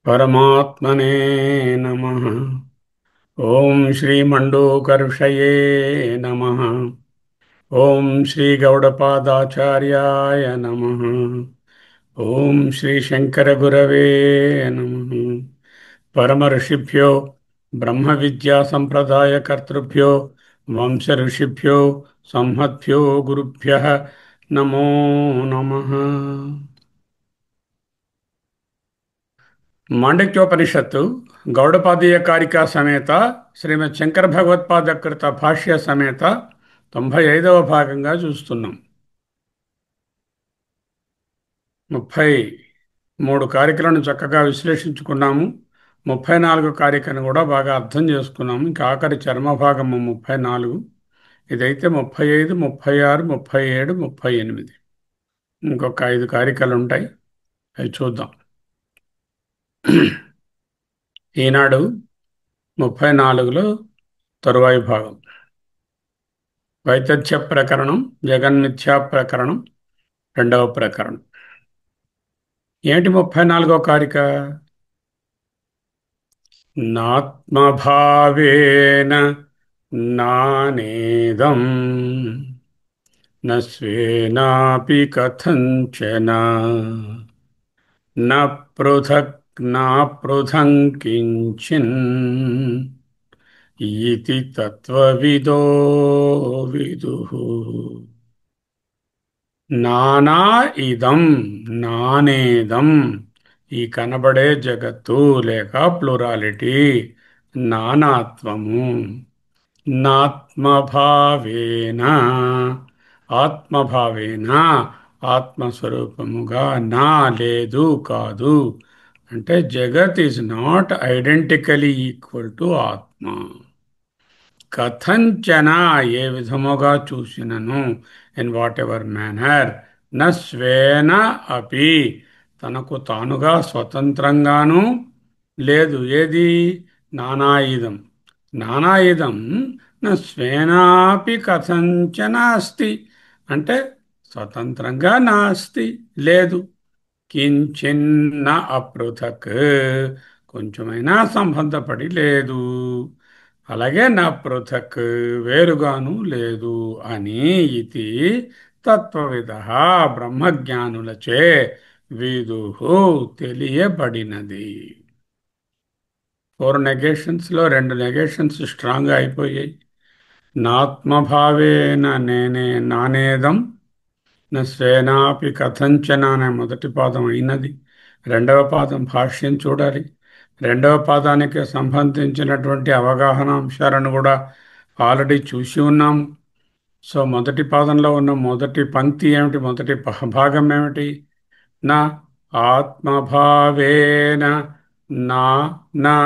परमात्मने नमः। ओम श्री मंडूकर्षये नमः। ओम श्री गौडपादाचार्याय नमः। ओम श्री शंकर गुरवे नमः। परम ऋषिभ्यो ब्रह्म विद्या संप्रदाय कर्तृभ्यो वंश ऋषिभ्यो संहद्भ्यो गुरुभ्यः नमो नमः। మాండక్యోపనిషత్తు గౌడపాదీయ కారికా సమేత శ్రీమద్ శంకర భగవత్పాదకృత భాష్య సమేత 95వ భాగంగా చూస్తున్నాం. 33 కారికలను చక్కగా విశ్లేషించుకున్నాము. 34 కారికను కూడా బాగా అర్థం చేసుకున్నాము. ఇంకా ఆఖరి చర్మభాగము 34. ఇదైతే 35, 36, 37, 38. ఇంకొక 5 కారికలు ఉంటాయి, అవి చూద్దాం. ఈనాడు 34లో తరువాయి భాగం వైతథ్య ప్రకరణం, జగన్మిథ్యా ప్రకరణం, 2వ ప్రకరణం. ఏమిటి 34వ కారిక? నాత్మభావేన నానేదం న స్వేనాపి కథంచన న పృథక్ నాపృథం కించిన్ ఇతి తత్వవిదో విదుః. నానా ఇదం, నానేదం, ఈ కనబడే జగత్తు లేక ప్లూరాలిటీ, నానాత్వము. నాత్మభావేన, ఆత్మభావేన, ఆత్మస్వరూపముగా, నా లేదు కాదు అంటే జగత్ is not identically equal to ఆత్మ. కథంచన, ఏ విధముగా చూసినను, ఇన్ వాట్ ఎవర్ మేనర్, న స్వేన అపి, తనకు తానుగా స్వతంత్రంగాను లేదు. ఏది? నానాయుధం. నానాయుధం న స్వేనాపి కథంచన అస్తి అంటే స్వతంత్రంగా నాస్తి, లేదు. కించిన్న అపృథక్, కొంచెమైనా సంబంధపడి లేదు. అలాగే నా పృథక్, వేరుగాను లేదు అని ఇది తత్వవిద, బ్రహ్మజ్ఞానులచే విదుః, తెలియబడినది. 4 నెగేషన్స్లో 2 నెగేషన్స్ స్ట్రాంగ్గా అయిపోయాయి. నాత్మభావేన నేనే నానేదం న స్వేనాపి కథంచన అనే మొదటి పాదం అయినది. 2వ పాదం భాష్యం చూడాలి. 2వ పాదానికి సంబంధించినటువంటి అవగాహన అంశాలను కూడా ఆల్రెడీ చూసి ఉన్నాము. సో మొదటి పాదంలో ఉన్న మొదటి పంక్తి ఏమిటి? మొదటి భాగం ఏమిటి? నా ఆత్మభావేన నా నా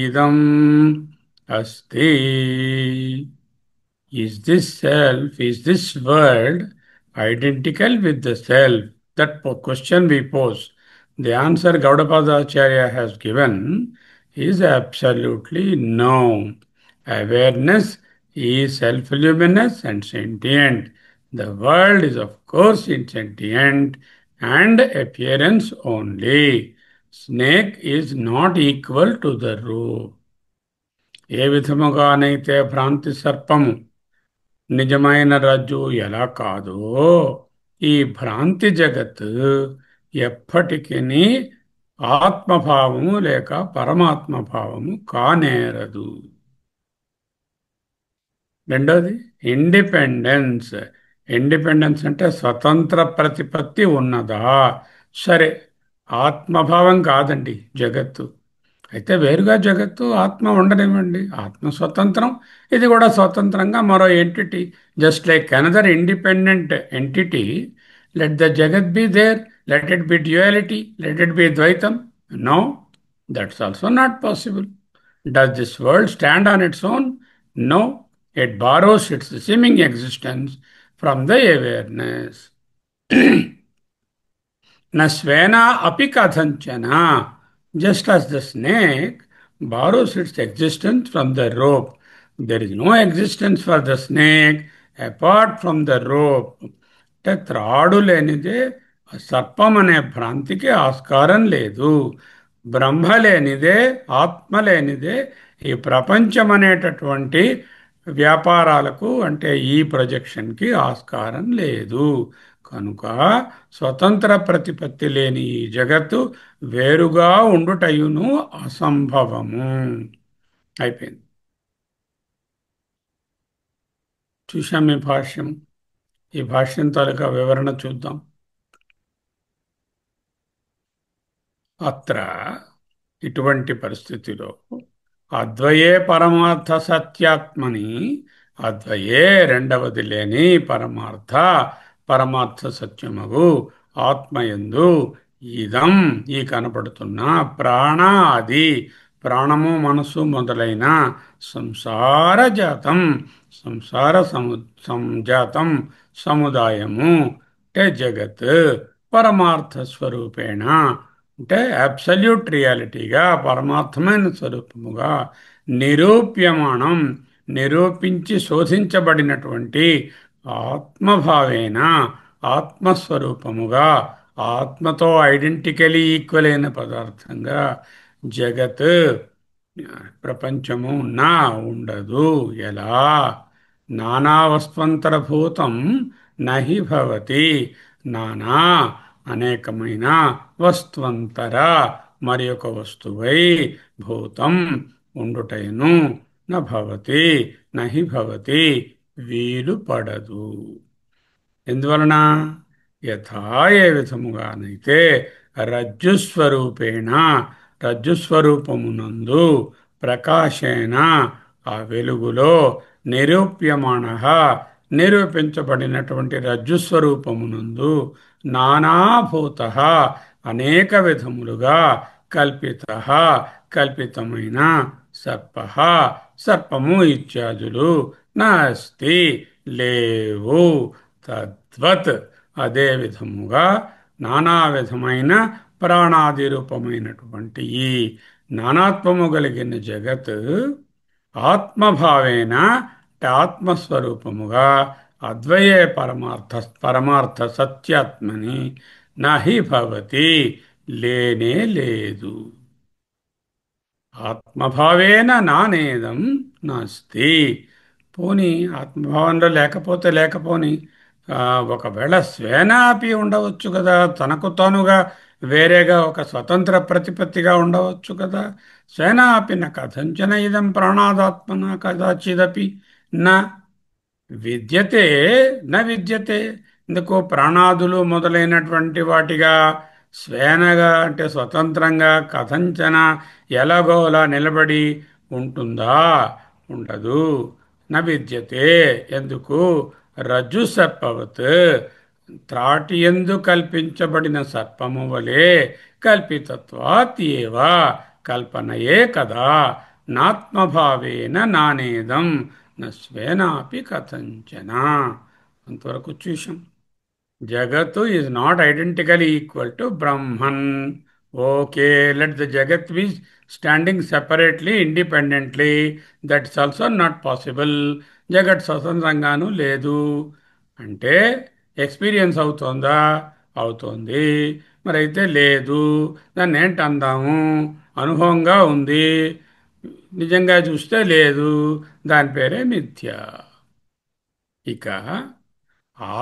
ఇదం అస్తి. Is this self, is this world identical with the self? That question we pose. The answer Gaudapada Acharya has given is absolutely no. Awareness is self-luminous and sentient. The world is of course insentient and appearance only. Snake is not equal to the rope. ఏ విధముగానైతే భ్రాంతి సర్పము నిజమైన రజ్జు ఎలా కాదో, ఈ భ్రాంతి జగత్ ఎప్పటికీ ఆత్మభావము లేక పరమాత్మభావము కానేరదు. రెండోది ఇండిపెండెన్స్. ఇండిపెండెన్స్ అంటే స్వతంత్ర ప్రతిపత్తి ఉన్నదా? సరే, ఆత్మభావం కాదండి జగత్తు. అయితే వేరుగా జగత్తు ఆత్మ ఉండనివ్వండి, ఆత్మ స్వతంత్రం, ఇది కూడా స్వతంత్రంగా మరో entity, just like another independent entity. Let the jagat be there, let it be duality, let it be ద్వైతం. No, that's also not possible. Does this world stand on its own? No, it borrows its seeming existence from the awareness. Na svena api kathanchana. Just as the snake borrows its existence from the rope, there is no existence for the snake apart from the rope. అంటే త్రాడు లేనిదే సర్పం అనే భ్రాంతికి ఆస్కారం లేదు. బ్రహ్మ లేనిదే, ఆత్మ లేనిదే ఈ ప్రపంచం అనేటటువంటి వ్యాపారాలకు, అంటే ఈ ప్రొజెక్షన్కి ఆస్కారం లేదు. కనుక స్వతంత్ర ప్రతిపత్తి లేని ఈ జగత్తు వేరుగా ఉండుటయును అసంభవము. అయిపోయింది. చూశాం ఈ భాష్యం. ఈ భాష్యం తాలూకా వివరణ చూద్దాం. అత్ర, ఇటువంటి పరిస్థితిలో, అద్వయే పరమార్థ సత్యాత్మని, అద్వయే రెండవది లేని పరమార్థ, పరమార్థ సత్యమగు ఆత్మయందు, ఇదం ఈ కనపడుతున్న ప్రాణ ఆది, ప్రాణము మనసు మొదలైన సంసార జాతం, సంసార సంజాతం సముదాయము అంటే జగత్, పరమార్థ స్వరూపేణ అంటే అబ్సల్యూట్ రియాలిటీగా, పరమార్థమైన స్వరూపముగా నిరూప్యమాణం, నిరూపించి శోధించబడినటువంటి ఆత్మభావేన, ఆత్మస్వరూపముగా, ఆత్మతో ఐడెంటికలీ ఈక్వల్ అయిన పదార్థంగా జగత్, ప్రపంచము నా ఉండదు. ఎలా? నానావస్త్వంతరభూతం నహి భవతి. నానా అనేకమైన వస్త్వంతర మరి ఒక వస్తువై భూతం ఉండుటయును నభవతి నహి భవతి వీలు పడదు. ఎందువలన? యథా ఏ విధముగానైతే రజ్జుస్వరూపేణ, రజ్జుస్వరూపమునందు ప్రకాశేన ఆ వెలుగులో నిరూప్యమాణ, నిరూపించబడినటువంటి రజ్జుస్వరూపమునందు నానాభూత అనేక విధములుగా కల్పిత, కల్పితమైన సర్ప, సర్పము ఇత్యాదులు నాస్తి లేవు. తద్వత్ అదే విధముగా నానా విధమైన ప్రాణాది రూపమైనటువంటి ఈ నానాత్వము కలిగిన జగత్ ఆత్మభావేన ఆత్మస్వరూపముగా అద్వయే పరమార్థ, పరమార్థ సత్యాత్మని నహి భవతి లేనే లేదు. ఆత్మభావేన నానేదం నాస్తి. పోని ఆత్మభావంలో లేకపోతే లేకపోని, ఒకవేళ స్వేనాపి ఉండవచ్చు కదా, తనకు తానుగా వేరేగా ఒక స్వతంత్ర ప్రతిపత్తిగా ఉండవచ్చు కదా. స్వేనాపి న కథంచన ఇదం ప్రాణాదాత్మన కదాచిదపి నా విద్యతే, న విద్యతే. ఎందుకు? ప్రాణాదులు మొదలైనటువంటి వాటిగా స్వేనగా అంటే స్వతంత్రంగా కథంచన ఎలాగోలా నిలబడి ఉంటుందా? ఉండదు. న విద్యతే. ఎందుకు? రజ్జు సర్పవత్, త్రాటి ఎందు కల్పించబడిన సర్పము వలె కల్పితత్వాత్ ఏవ, కల్పనయే కదా. నాత్మభావేన నానేదం నస్వేనాపి కథంచన. అంతవరకు చూశాం. జగత్తు is not identically equal to Brahman. Okay, let the jagat be standing separately, independently. That's also not possible. జగత్ స్వతంత్రంగాను లేదు అంటే ఎక్స్పీరియన్స్ అవుతోందా? అవుతోంది. మరి అయితే లేదు, దాన్ని ఏంటి అందాము? అనుభవంగా ఉంది, నిజంగా చూస్తే లేదు, దాని పేరే మిథ్య. ఇక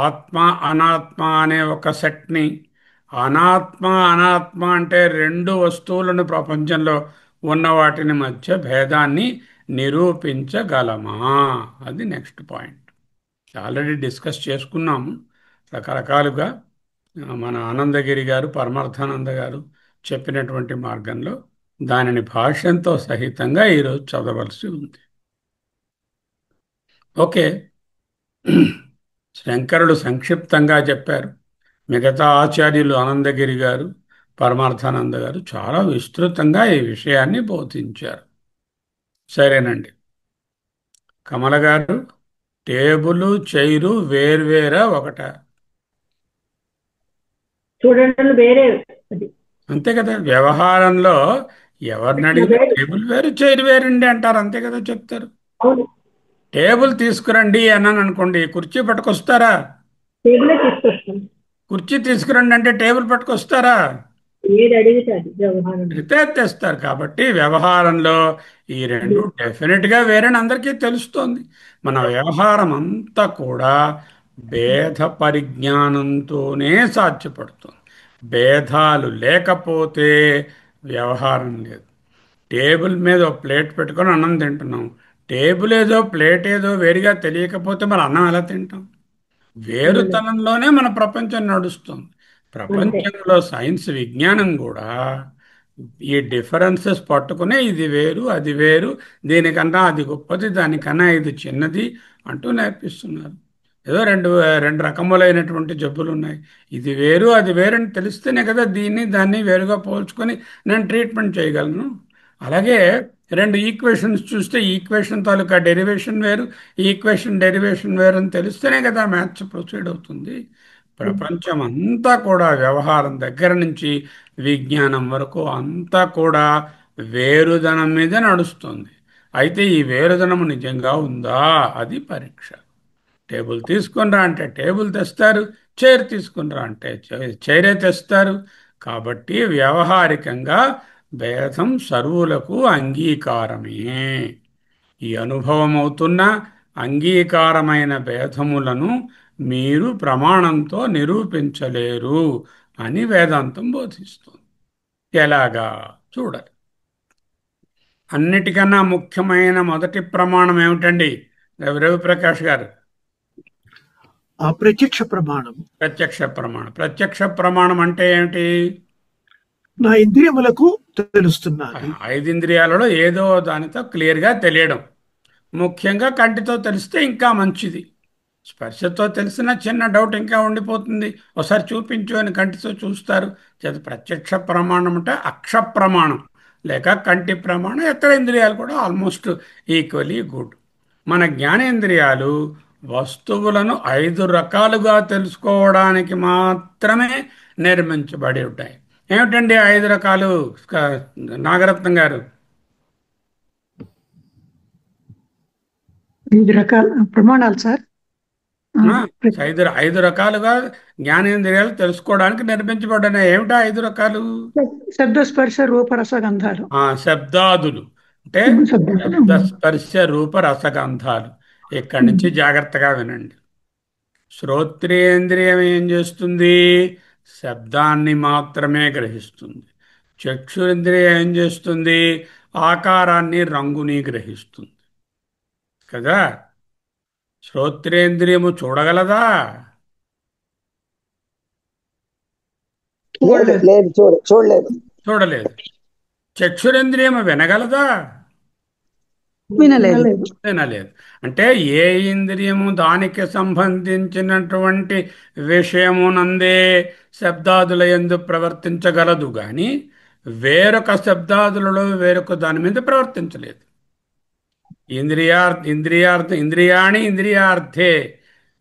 ఆత్మ అనాత్మ అనే ఒక సెట్ని, అనాత్మ అనాత్మ అంటే రెండు వస్తువులను ప్రపంచంలో ఉన్న వాటిని మధ్య భేదాన్ని నిరూపించగలమా? అది నెక్స్ట్ పాయింట్. ఆల్రెడీ డిస్కస్ చేసుకున్నాము రకరకాలుగా. మన ఆనందగిరి గారు, పరమార్థానంద గారు చెప్పినటువంటి మార్గంలో దానిని భాష్యంతో సహితంగా ఈరోజు చదవలసి ఉంది. ఓకే. శంకరుడు సంక్షిప్తంగా చెప్పారు. మిగతా ఆచార్యులు ఆనందగిరి గారు, పరమార్థానంద గారు చాలా విస్తృతంగా ఈ విషయాన్ని బోధించారు. సరేనండి. కమల గారు, టేబుల్ చైరు వేర్వేరా ఒకట? చూడండి వేరే. అది అంతే కదా. వ్యవహారంలో ఎవరిని ఇట్లా అడిగినా వేరు. టేబుల్ వేరు చైర్ వేరండి అంటారు. అంతే కదా చెప్తారు. అవును. టేబుల్ తీసుకురండి అన్నాను అనుకోండి, కుర్చీ పట్టుకొస్తారా? టేబులే తీసుకొస్తాం. కుర్చీ తీసుకురండి అంటే టేబుల్ పట్టుకొస్తారా? ఏది అడిగితే అది వ్యవహారం. అడిగితే తెస్తారు. కాబట్టి వ్యవహారంలో ఈ రెండు డెఫినెట్గా వేరని అందరికీ తెలుస్తోంది. మన వ్యవహారం అంతా కూడా భేద పరిజ్ఞానంతోనే సాధ్యపడుతుంది. భేదాలు లేకపోతే వ్యవహారం లేదు. టేబుల్ మీద ఒక ప్లేట్ పెట్టుకొని అన్నం తింటున్నాం. టేబుల్ ఏదో ప్లేట్ ఏదో వేరుగా తెలియకపోతే మరి అన్నం ఎలా తింటాం? తినలేదు. వేరుతనంలోనే మన ప్రపంచం నడుస్తుంది. అంతే. ప్రపంచంలో సైన్స్ విజ్ఞానం కూడా ఈ డిఫరెన్సెస్ పట్టుకునే ఇది వేరు అది వేరు, దీనికన్నా అది గొప్పది, దానికన్నా ఇది చిన్నది అంటూ నేర్పిస్తున్నారు. ఏదో రెండు రకములైనటువంటి జబ్బులు ఉన్నాయి. ఇది వేరు అది వేరు అని తెలిస్తేనే కదా దీన్ని దాన్ని వేరుగా పోల్చుకొని నేను ట్రీట్మెంట్ చేయగలను. అలాగే రెండు ఈక్వేషన్స్ చూస్తే ఈక్వేషన్ తాలూకా డెరివేషన్ వేరు, ఈక్వేషన్ డెరివేషన్ వేరు అని తెలిస్తేనే కదా మ్యాథ్స్ ప్రొసీడ్ అవుతుంది. ప్రపంచం అంతా కూడా వ్యవహారం దగ్గర నుంచి విజ్ఞానం వరకు అంతా కూడా వేరుదనం మీద నడుస్తుంది. అయితే ఈ వేరుదనము నిజంగా ఉందా? అది పరీక్ష. టేబుల్ తీసుకునిరా అంటే టేబుల్ తెస్తారు, చైర్ తీసుకునిరా అంటే చైరే తెస్తారు. కాబట్టి వ్యావహారికంగా భేదం సర్వులకు అంగీకారమే. ఈ అనుభవం అవుతున్న అంగీకారమైన భేదములను మీరు ప్రమాణంతో నిరూపించలేరు అని వేదాంతం బోధిస్తుంది. ఎలాగా చూడాలి. అన్నిటికన్నా ముఖ్యమైన మొదటి ప్రమాణం ఏమిటండి రవిప్రకాష్ గారు? ప్రత్యక్ష ప్రమాణం. ప్రత్యక్ష ప్రమాణం. ప్రత్యక్ష ప్రమాణం అంటే ఏమిటి? నా ఇంద్రియములకు తెలుస్తున్నది. ఐదింద్రియాలలో ఏదో దానితో క్లియర్గా తెలియడం. ముఖ్యంగా కంటితో తెలిస్తే ఇంకా మంచిది. స్పర్శతో తెలిసిన చిన్న డౌట్ ఇంకా ఉండిపోతుంది. ఒకసారి చూపించు అని కంటితో చూస్తారు. చేత ప్రత్యక్ష ప్రమాణం అంటే అక్ష ప్రమాణం లేక కంటి ప్రమాణం. ఇతర ఇంద్రియాలు కూడా ఆల్మోస్ట్ ఈక్వలీ గుడ్. మన జ్ఞానేంద్రియాలు వస్తువులను 5 రకాలుగా తెలుసుకోవడానికి మాత్రమే నిర్మించబడి ఉంటాయి. ఏమిటండి 5 రకాలు? నాగరత్నం గారు. 5 రకాల ప్రమాణాలు సార్. ఆ, ఐదు రకాలుగా జ్ఞానేంద్రియాలు తెలుసుకోవడానికి నిర్మించబడినాయి. ఏమిటా 5 రకాలు? శబ్ద స్పర్శ రూప రసగంధాలు. శబ్దాదులు అంటే శబ్దాలు. శబ్ద స్పర్శ రూప రసగంధాలు. ఇక్కడి నుంచి జాగ్రత్తగా వినండి. శ్రోత్రియేంద్రియం ఏం చేస్తుంది? శబ్దాన్ని మాత్రమే గ్రహిస్తుంది. చక్షురింద్రియం ఏం చేస్తుంది? ఆకారాన్ని రంగుని గ్రహిస్తుంది కదా. శ్రోత్రేంద్రియము చూడగలదా? చూడలేదు. చూడలేదు. చక్షురేంద్రియము వినగలదా? వినలేదు. వినలేదు. అంటే ఏ ఇంద్రియము దానికి సంబంధించినటువంటి విషయమునందే శబ్దాదుల యందు ప్రవర్తించగలదు గాని వేరొక శబ్దాదులలో వేరొక దాని మీద ప్రవర్తించలేదు. ఇంద్రియాణి ఇంద్రియార్థే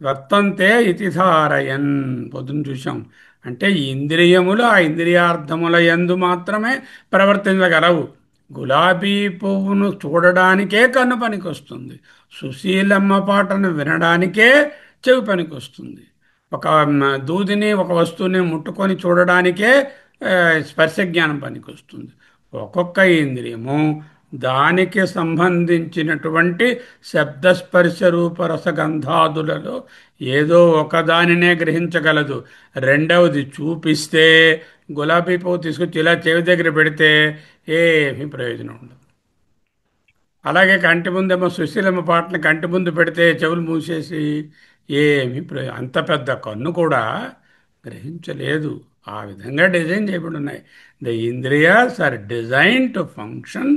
వర్తంతే ఇతి ధారయన్. పొద్దున చూసాం. అంటే ఈ ఇంద్రియములు ఆ ఇంద్రియార్థముల యందు మాత్రమే ప్రవర్తించగలవు. గులాబీ పువ్వును చూడడానికే కన్ను పనికొస్తుంది. సుశీలమ్మ పాటను వినడానికే చెవి పనికొస్తుంది. ఒక దూదిని ఒక వస్తువుని ముట్టుకొని చూడడానికే స్పర్శ జ్ఞానం పనికొస్తుంది. ఒక్కొక్క ఇంద్రియము దానికి సంబంధించినటువంటి శబ్దస్పర్శ రూపరసగంధాదులలో ఏదో ఒకదానినే గ్రహించగలదు. రెండవది చూపిస్తే, గులాబీ పువ్వు తీసుకొచ్చి ఇలా చెవి దగ్గర పెడితే ఏమీ ప్రయోజనం ఉండదు. అలాగే కంటి ముందేమో సుశీలమ్మ పాటని కంటి ముందు పెడితే చెవులు మూసేసి ఏమీ అంత పెద్ద కన్ను కూడా గ్రహించలేదు. ఆ విధంగా డిజైన్ చేయబడి ఉన్నాయి. The indriyas are design to function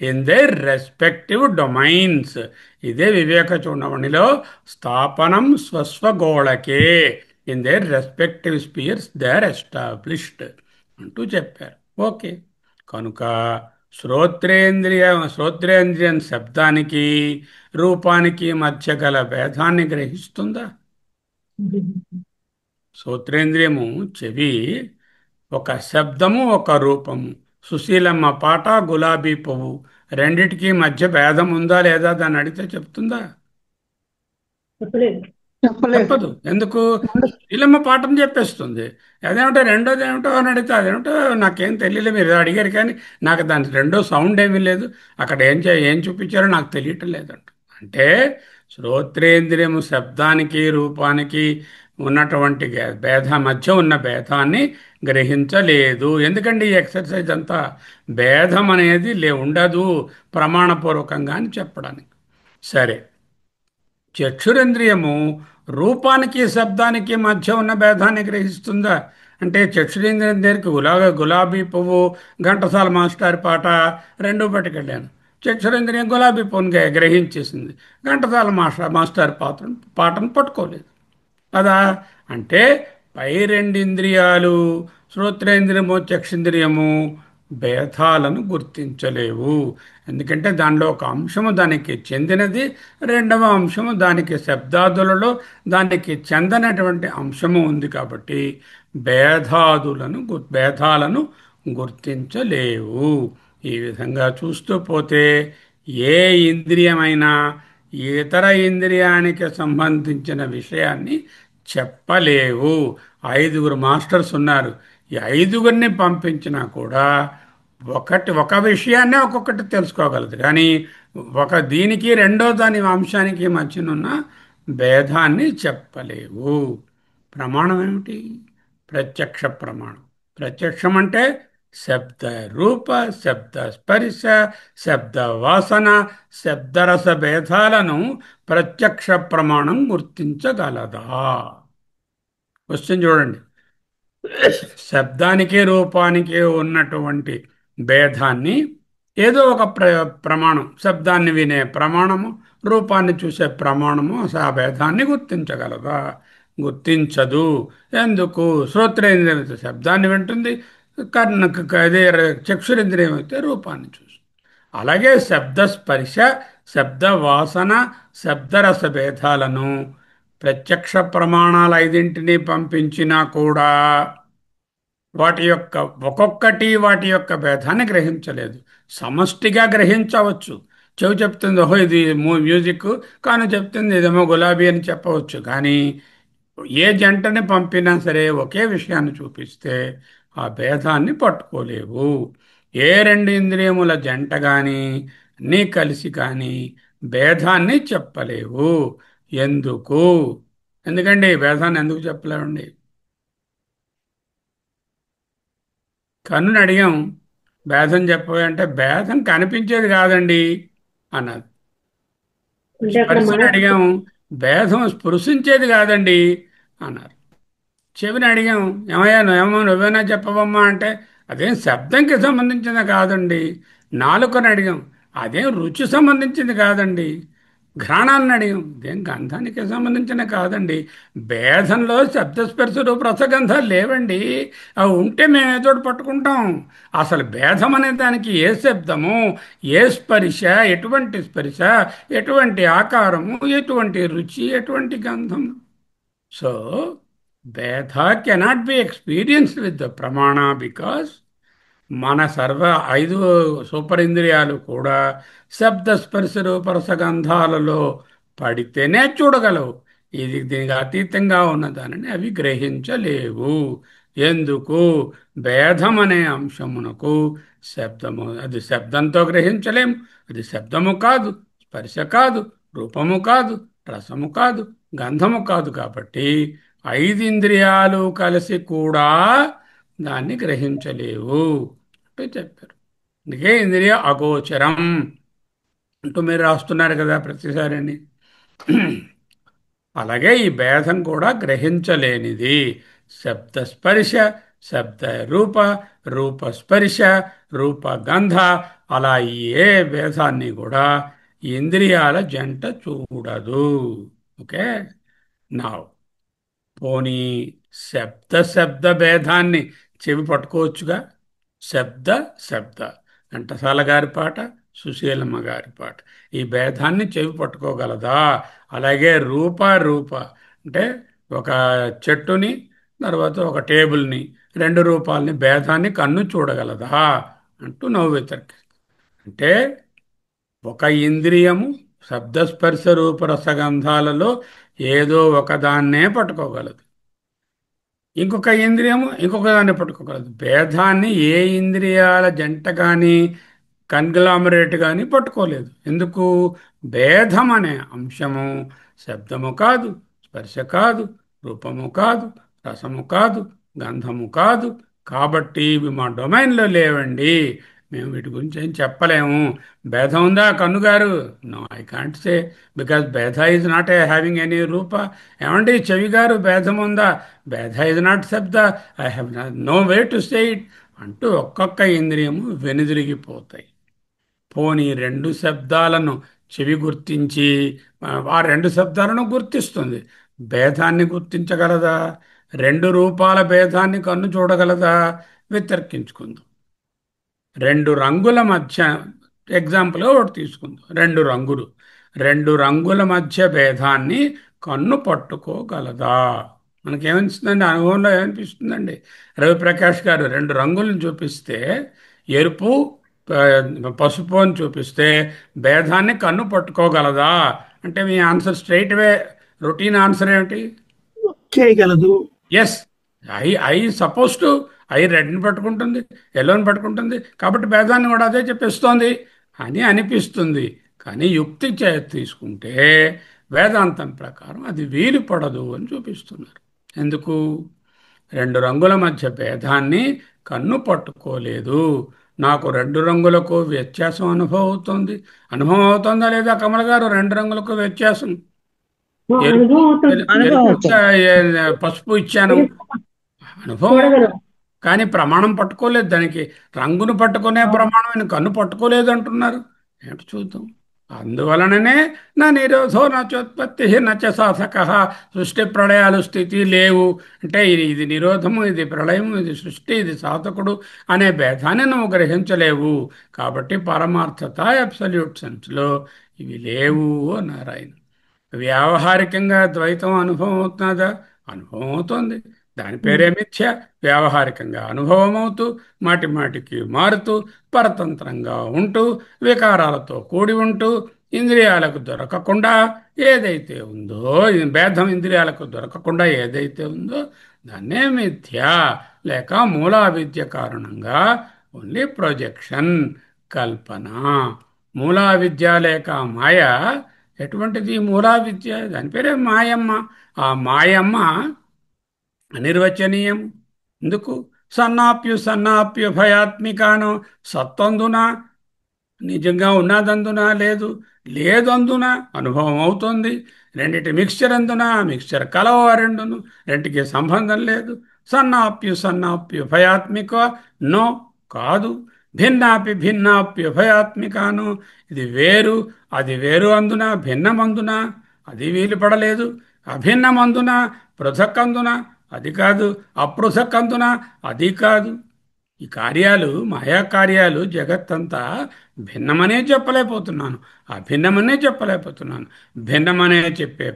in their respective domains. ఇదే వివేక చూడమణిలో స్థాపనం స్వస్వగోళకే in their respective spheres they are established అంటూ చెప్పారు. ఓకే, కనుక శ్రోత్రేంద్రియం శబ్దానికి రూపానికి మధ్య గల భేదాన్ని గ్రహిస్తుందా? శ్రోత్రేంద్రియము చెవి ఒక శబ్దము ఒక రూపము. సుశీలమ్మ పాట, గులాబీ పువ్వు రెండిటికి మధ్య భేదం ఉందా లేదా దాన్ని అడిగితే చెప్తుందా? చెప్పలేదు. చెప్పదు. ఎందుకు? సుశీలమ్మ పాటను చెప్పేస్తుంది. అదేమిటో రెండోది ఏమిటో అని అడిగితే అదేమిటో నాకేం తెలియలేదు, మీరు అడిగారు కానీ నాకు దాని రెండో సౌండ్ ఏమీ లేదు, అక్కడ ఏం చూపించారో నాకు తెలియటం లేదంట. అంటే శ్రోత్రేంద్రియము శబ్దానికి రూపానికి ఉన్నటువంటి మధ్య ఉన్న భేదాన్ని గ్రహించలేదు. ఎందుకంటే ఈ ఎక్సర్సైజ్ అంతా భేదం అనేది ఉండదు ప్రమాణపూర్వకంగా అని చెప్పడానికి. సరే, చక్షురేంద్రియము రూపానికి శబ్దానికి మధ్య ఉన్న భేదాన్ని గ్రహిస్తుందా? అంటే చక్షురేంద్రియం దగ్గరికి గులాబీ పువ్వు, ఘంటసాల మాస్టర్ పాట రెండు పట్టుకెళ్ళాను. చక్షురేంద్రియం గులాబీ పువ్వుని గ్రహించేసింది, ఘంటసాల మాస్టర్ పాటను పట్టుకోలేదు కదా. అంటే పై రెండు ఇంద్రియాలు, శ్రోత్రేంద్రియము చక్షుంద్రియము, భేదాలను గుర్తించలేవు. ఎందుకంటే దానిలో ఒక అంశము దానికి చెందినది, రెండవ అంశము దానికి శబ్దాదులలో దానికి చెందనటువంటి అంశము ఉంది. కాబట్టి భేదాలను గుర్తించలేవు. ఈ విధంగా చూస్తూ పోతే ఏ ఇంద్రియమైనా ఇతర ఇంద్రియానికి సంబంధించిన విషయాన్ని చెప్పలేవు. 5 మాస్టర్స్ ఉన్నారు. ఈ 5 పంపించినా కూడా ఒక విషయాన్నే ఒక్కొక్కటి తెలుసుకోగలదు, కానీ దీనికి రెండో దాని అంశానికి మధ్యనున్న భేదాన్ని చెప్పలేవు. ప్రమాణం ఏమిటి? ప్రత్యక్ష ప్రమాణం. ప్రత్యక్షం అంటే శబ్ద రూప, శబ్ద స్పర్శ, శబ్ద వాసన, శబ్దరస భేదాలను ప్రత్యక్ష ప్రమాణం గుర్తించగలదా? క్వశ్చన్ చూడండి. శబ్దానికి రూపానికి ఉన్నటువంటి భేదాన్ని ఏదో ఒక ప్రమాణం, శబ్దాన్ని వినే ప్రమాణము, రూపాన్ని చూసే ప్రమాణము ఆ భేదాన్ని గుర్తించగలదా? గుర్తించదు. ఎందుకు? శ్రోత్రేంద్రియం అయితే శబ్దాన్ని వింటుంది, అదే చక్షురేంద్రియం అయితే రూపాన్ని చూస్తుంది. అలాగే శబ్ద స్పర్శ, శబ్ద వాసన, శబ్దరస భేదాలను ప్రత్యక్ష ప్రమాణాలు 5 పంపించినా కూడా వాటి యొక్క భేదాన్ని గ్రహించలేదు. సమష్టిగా గ్రహించవచ్చు. చెవి చెప్తుంది ఓహో ఇది మ్యూజిక్, కానీ చెప్తుంది ఇదేమో గులాబీ అని చెప్పవచ్చు. కానీ ఏ జంటని పంపినా సరే ఒకే విషయాన్ని చూపిస్తే ఆ భేదాన్ని పట్టుకోలేవు. ఏ 2 ఇంద్రియముల జంట కానీ నీ కలిసి కానీ భేదాన్ని చెప్పలేవు. ఎందుకు? ఎందుకండి భేదాన్ని ఎందుకు చెప్పలేవండి? కన్నుని అడిగాం, భేదం చెప్పవే అంటే భేదం కనిపించేది కాదండి అన్నది. స్పర్శని అడిగాం, భేదం స్పృశించేది కాదండి అన్నారు. చెవిని అడిగాం, నువ్వేనా చెప్పవమ్మా అంటే అదేం శబ్దంకి సంబంధించింది కాదండి. నాలుకని అడిగాం, అదేం రుచి సంబంధించింది కాదండి. ఘ్రాణాన్ని అడిగాం, ఇదేం గంధానికి సంబంధించిన కాదండి. భేదంలో శబ్దస్పర్శ రూప రసగంధాలు లేవండి. అవి ఉంటే మేము ఏదో పట్టుకుంటాం. అసలు భేదం అనే దానికి ఏ శబ్దము, ఏ స్పర్శ, ఎటువంటి ఆకారము, ఎటువంటి రుచి, ఎటువంటి గంధం. సో భేద cannot be experienced with the ప్రమాణ, బికాస్ మన 5 సూపర్ ఇంద్రియాలు కూడా శబ్దస్పర్శ రూపరసగంధాలలో పడితేనే చూడగలవు. దీనికి అతీతంగా ఉన్న దానిని అవి గ్రహించలేవు. ఎందుకు? భేదం అనే అంశమునకు శబ్దము, అది శబ్దంతో గ్రహించలేము. అది శబ్దము కాదు, స్పర్శ కాదు, రూపము కాదు, రసము కాదు, గంధము కాదు. కాబట్టి ఐదింద్రియాలు కలిసి కూడా దాన్ని గ్రహించలేవు అంటూ చెప్పారు. అందుకే ఇంద్రియ అగోచరం అంటూ మీరు రాస్తున్నారు కదా ప్రతిసారిని. అలాగే ఈ భేదం కూడా గ్రహించలేనిది. శబ్దస్పర్శ, శబ్ద రూప, రూప స్పర్శ, రూప గంధ, అలా ఏ భేదాన్ని కూడా ఇంద్రియాల జంట చూడదు. ఓకే. నా పోనీ శబ్ద భేదాన్ని చెవి పట్టుకోవచ్చుగా. శబ్ద శబ్ద ఘంటసాల గారి పాట, సుశీలమ్మ గారి పాట, ఈ భేదాన్ని చెవి పట్టుకోగలదా? అలాగే రూప అంటే ఒక చెట్టుని, తర్వాత ఒక టేబుల్ని, రెండు రూపాలని భేదాన్ని కన్ను చూడగలదా అంటూ నవ్వు వ్యతిరేక. అంటే ఒక ఇంద్రియము శబ్దస్పర్శ రూప రసగంధాలలో ఏదో ఒకదాన్నే పట్టుకోగలదు, ఇంకొక ఇంద్రియము ఇంకొక దాన్ని పట్టుకోగలదు. భేదాన్ని ఏ ఇంద్రియాల జంట కానీ కన్గ్లామరేట్ కానీ పట్టుకోలేదు. ఎందుకు? భేదం అనే అంశము శబ్దము కాదు, స్పర్శ కాదు, రూపము కాదు, రసము కాదు, గంధము కాదు. కాబట్టి ఇవి మా డొమైన్లో లేవండి, మేము వీటి గురించి ఏం చెప్పలేము. భేదం ఉందా కన్నుగారు? No, I can't say, because bheda is not a having any rupa. ఏమండి చెవి గారు భేదం ఉందా? Bheda is not shabda, I have no way to say it అంటూ ఒక్కొక్క ఇంద్రియము వెనుదిరిగిపోతాయి. పోనీ రెండు శబ్దాలను చెవి గుర్తించి ఆ రెండు శబ్దాలను గుర్తిస్తుంది, భేదాన్ని గుర్తించగలదా? రెండు రూపాల భేదాన్ని కన్ను చూడగలదా? వితర్కించుకుందాం. రెండు రంగుల మధ్య ఎగ్జాంపుల్గా ఒకటి తీసుకుందాం. రెండు రంగుల మధ్య భేదాన్ని కన్ను పట్టుకోగలదా? మనకేమనిపిస్తుందండి? అనుభవంలో ఏమనిపిస్తుందండి? రవిప్రకాష్ గారు రెండు రంగులను చూపిస్తే, ఎరుపు ఆ, పసుపు అని చూపిస్తే భేదాన్ని కన్ను పట్టుకోగలదా అంటే మీ answer straight way routine answer ఏమిటి? చేయగలదు. Yes. I suppose to I రెడ్ని పట్టుకుంటుంది, ఎల్లోని పట్టుకుంటుంది, కాబట్టి భేదాన్ని కూడా అదే చెప్పిస్తోంది అని అనిపిస్తుంది. కానీ యుక్తి తీసుకుంటే వేదాంతం ప్రకారం అది వీలు పడదు అని చూపిస్తున్నారు. ఎందుకు? రెండు రంగుల మధ్య భేదాన్ని కన్ను పట్టుకోలేదు. నాకు రెండు రంగులకు వ్యత్యాసం అనుభవం అవుతుందా లేదా కమల గారు? రెండు రంగులకు వ్యత్యాసం. ఎరుపు అనుభవం అవుతుంది. పసుపు ఇచ్చాను, అనుభవం. చూడగలం. కానీ ప్రమాణం పట్టుకోలేదు దానికి. రంగును పట్టుకునే ప్రమాణం ఆయన కన్ను పట్టుకోలేదు అంటున్నారు. ఏంటి చూద్దాం. అందువలననే నా నిరోధో నచోత్పత్తి నచ సాధక. సృష్టి ప్రళయాలు స్థితి లేవు అంటే ఇది నిరోధము, ఇది ప్రళయము, ఇది సృష్టి, ఇది సాధకుడు అనే భేదాన్ని నువ్వు గ్రహించలేవు. కాబట్టి పరమార్థత అబ్సల్యూట్ సెన్స్లో ఇవి లేవు అన్నారు ఆయన. వ్యావహారికంగా ద్వైతం అనుభవం అవుతున్నదా? అనుభవం అవుతుంది. దాని పేరే మిథ్య. వ్యావహారికంగా అనుభవం అవుతూ మాటి మాటికి మారుతూ పరతంత్రంగా ఉంటూ వికారాలతో కూడి ఉంటూ ఇంద్రియాలకు దొరకకుండా ఏదైతే ఉందో, భేదం ఇంద్రియాలకు దొరకకుండా ఏదైతే ఉందో దాన్నే మిథ్య లేక మూలా విద్య కారణంగా ఓన్లీ ప్రొజెక్షన్, కల్పన. మూలా విద్య లేక మాయ ఎటువంటిది? మూలా విద్య, దాని పేరే మాయమ్మ. ఆ మాయమ్మ అనిర్వచనీయం. ఎందుకు? సన్నాప్యుభయాత్మికాను. సత్తందున నిజంగా ఉన్నదందున లేదు, లేదందున అనుభవం అవుతుంది. రెండిటి మిక్స్చర్ అందున మిక్స్చర్ కలవ రెండును, రెంటికి సంబంధం లేదు. సన్నాప్యుభయాత్మిక నో, కాదు. భిన్నాప్యుభయాత్మికాను. ఇది వేరు అది వేరు అందున, భిన్నమందున అది వీలుపడలేదు. అభిన్నమందున పృథక్కందున అది కాదు, అపృథక్కందున అది కాదు. ఈ కార్యాలు, మాయా కార్యాలు జగత్తంతా భిన్నమనే చెప్పలేకపోతున్నాను, అభిన్నమనే చెప్పలేకపోతున్నాను. భిన్నమనే చెప్పే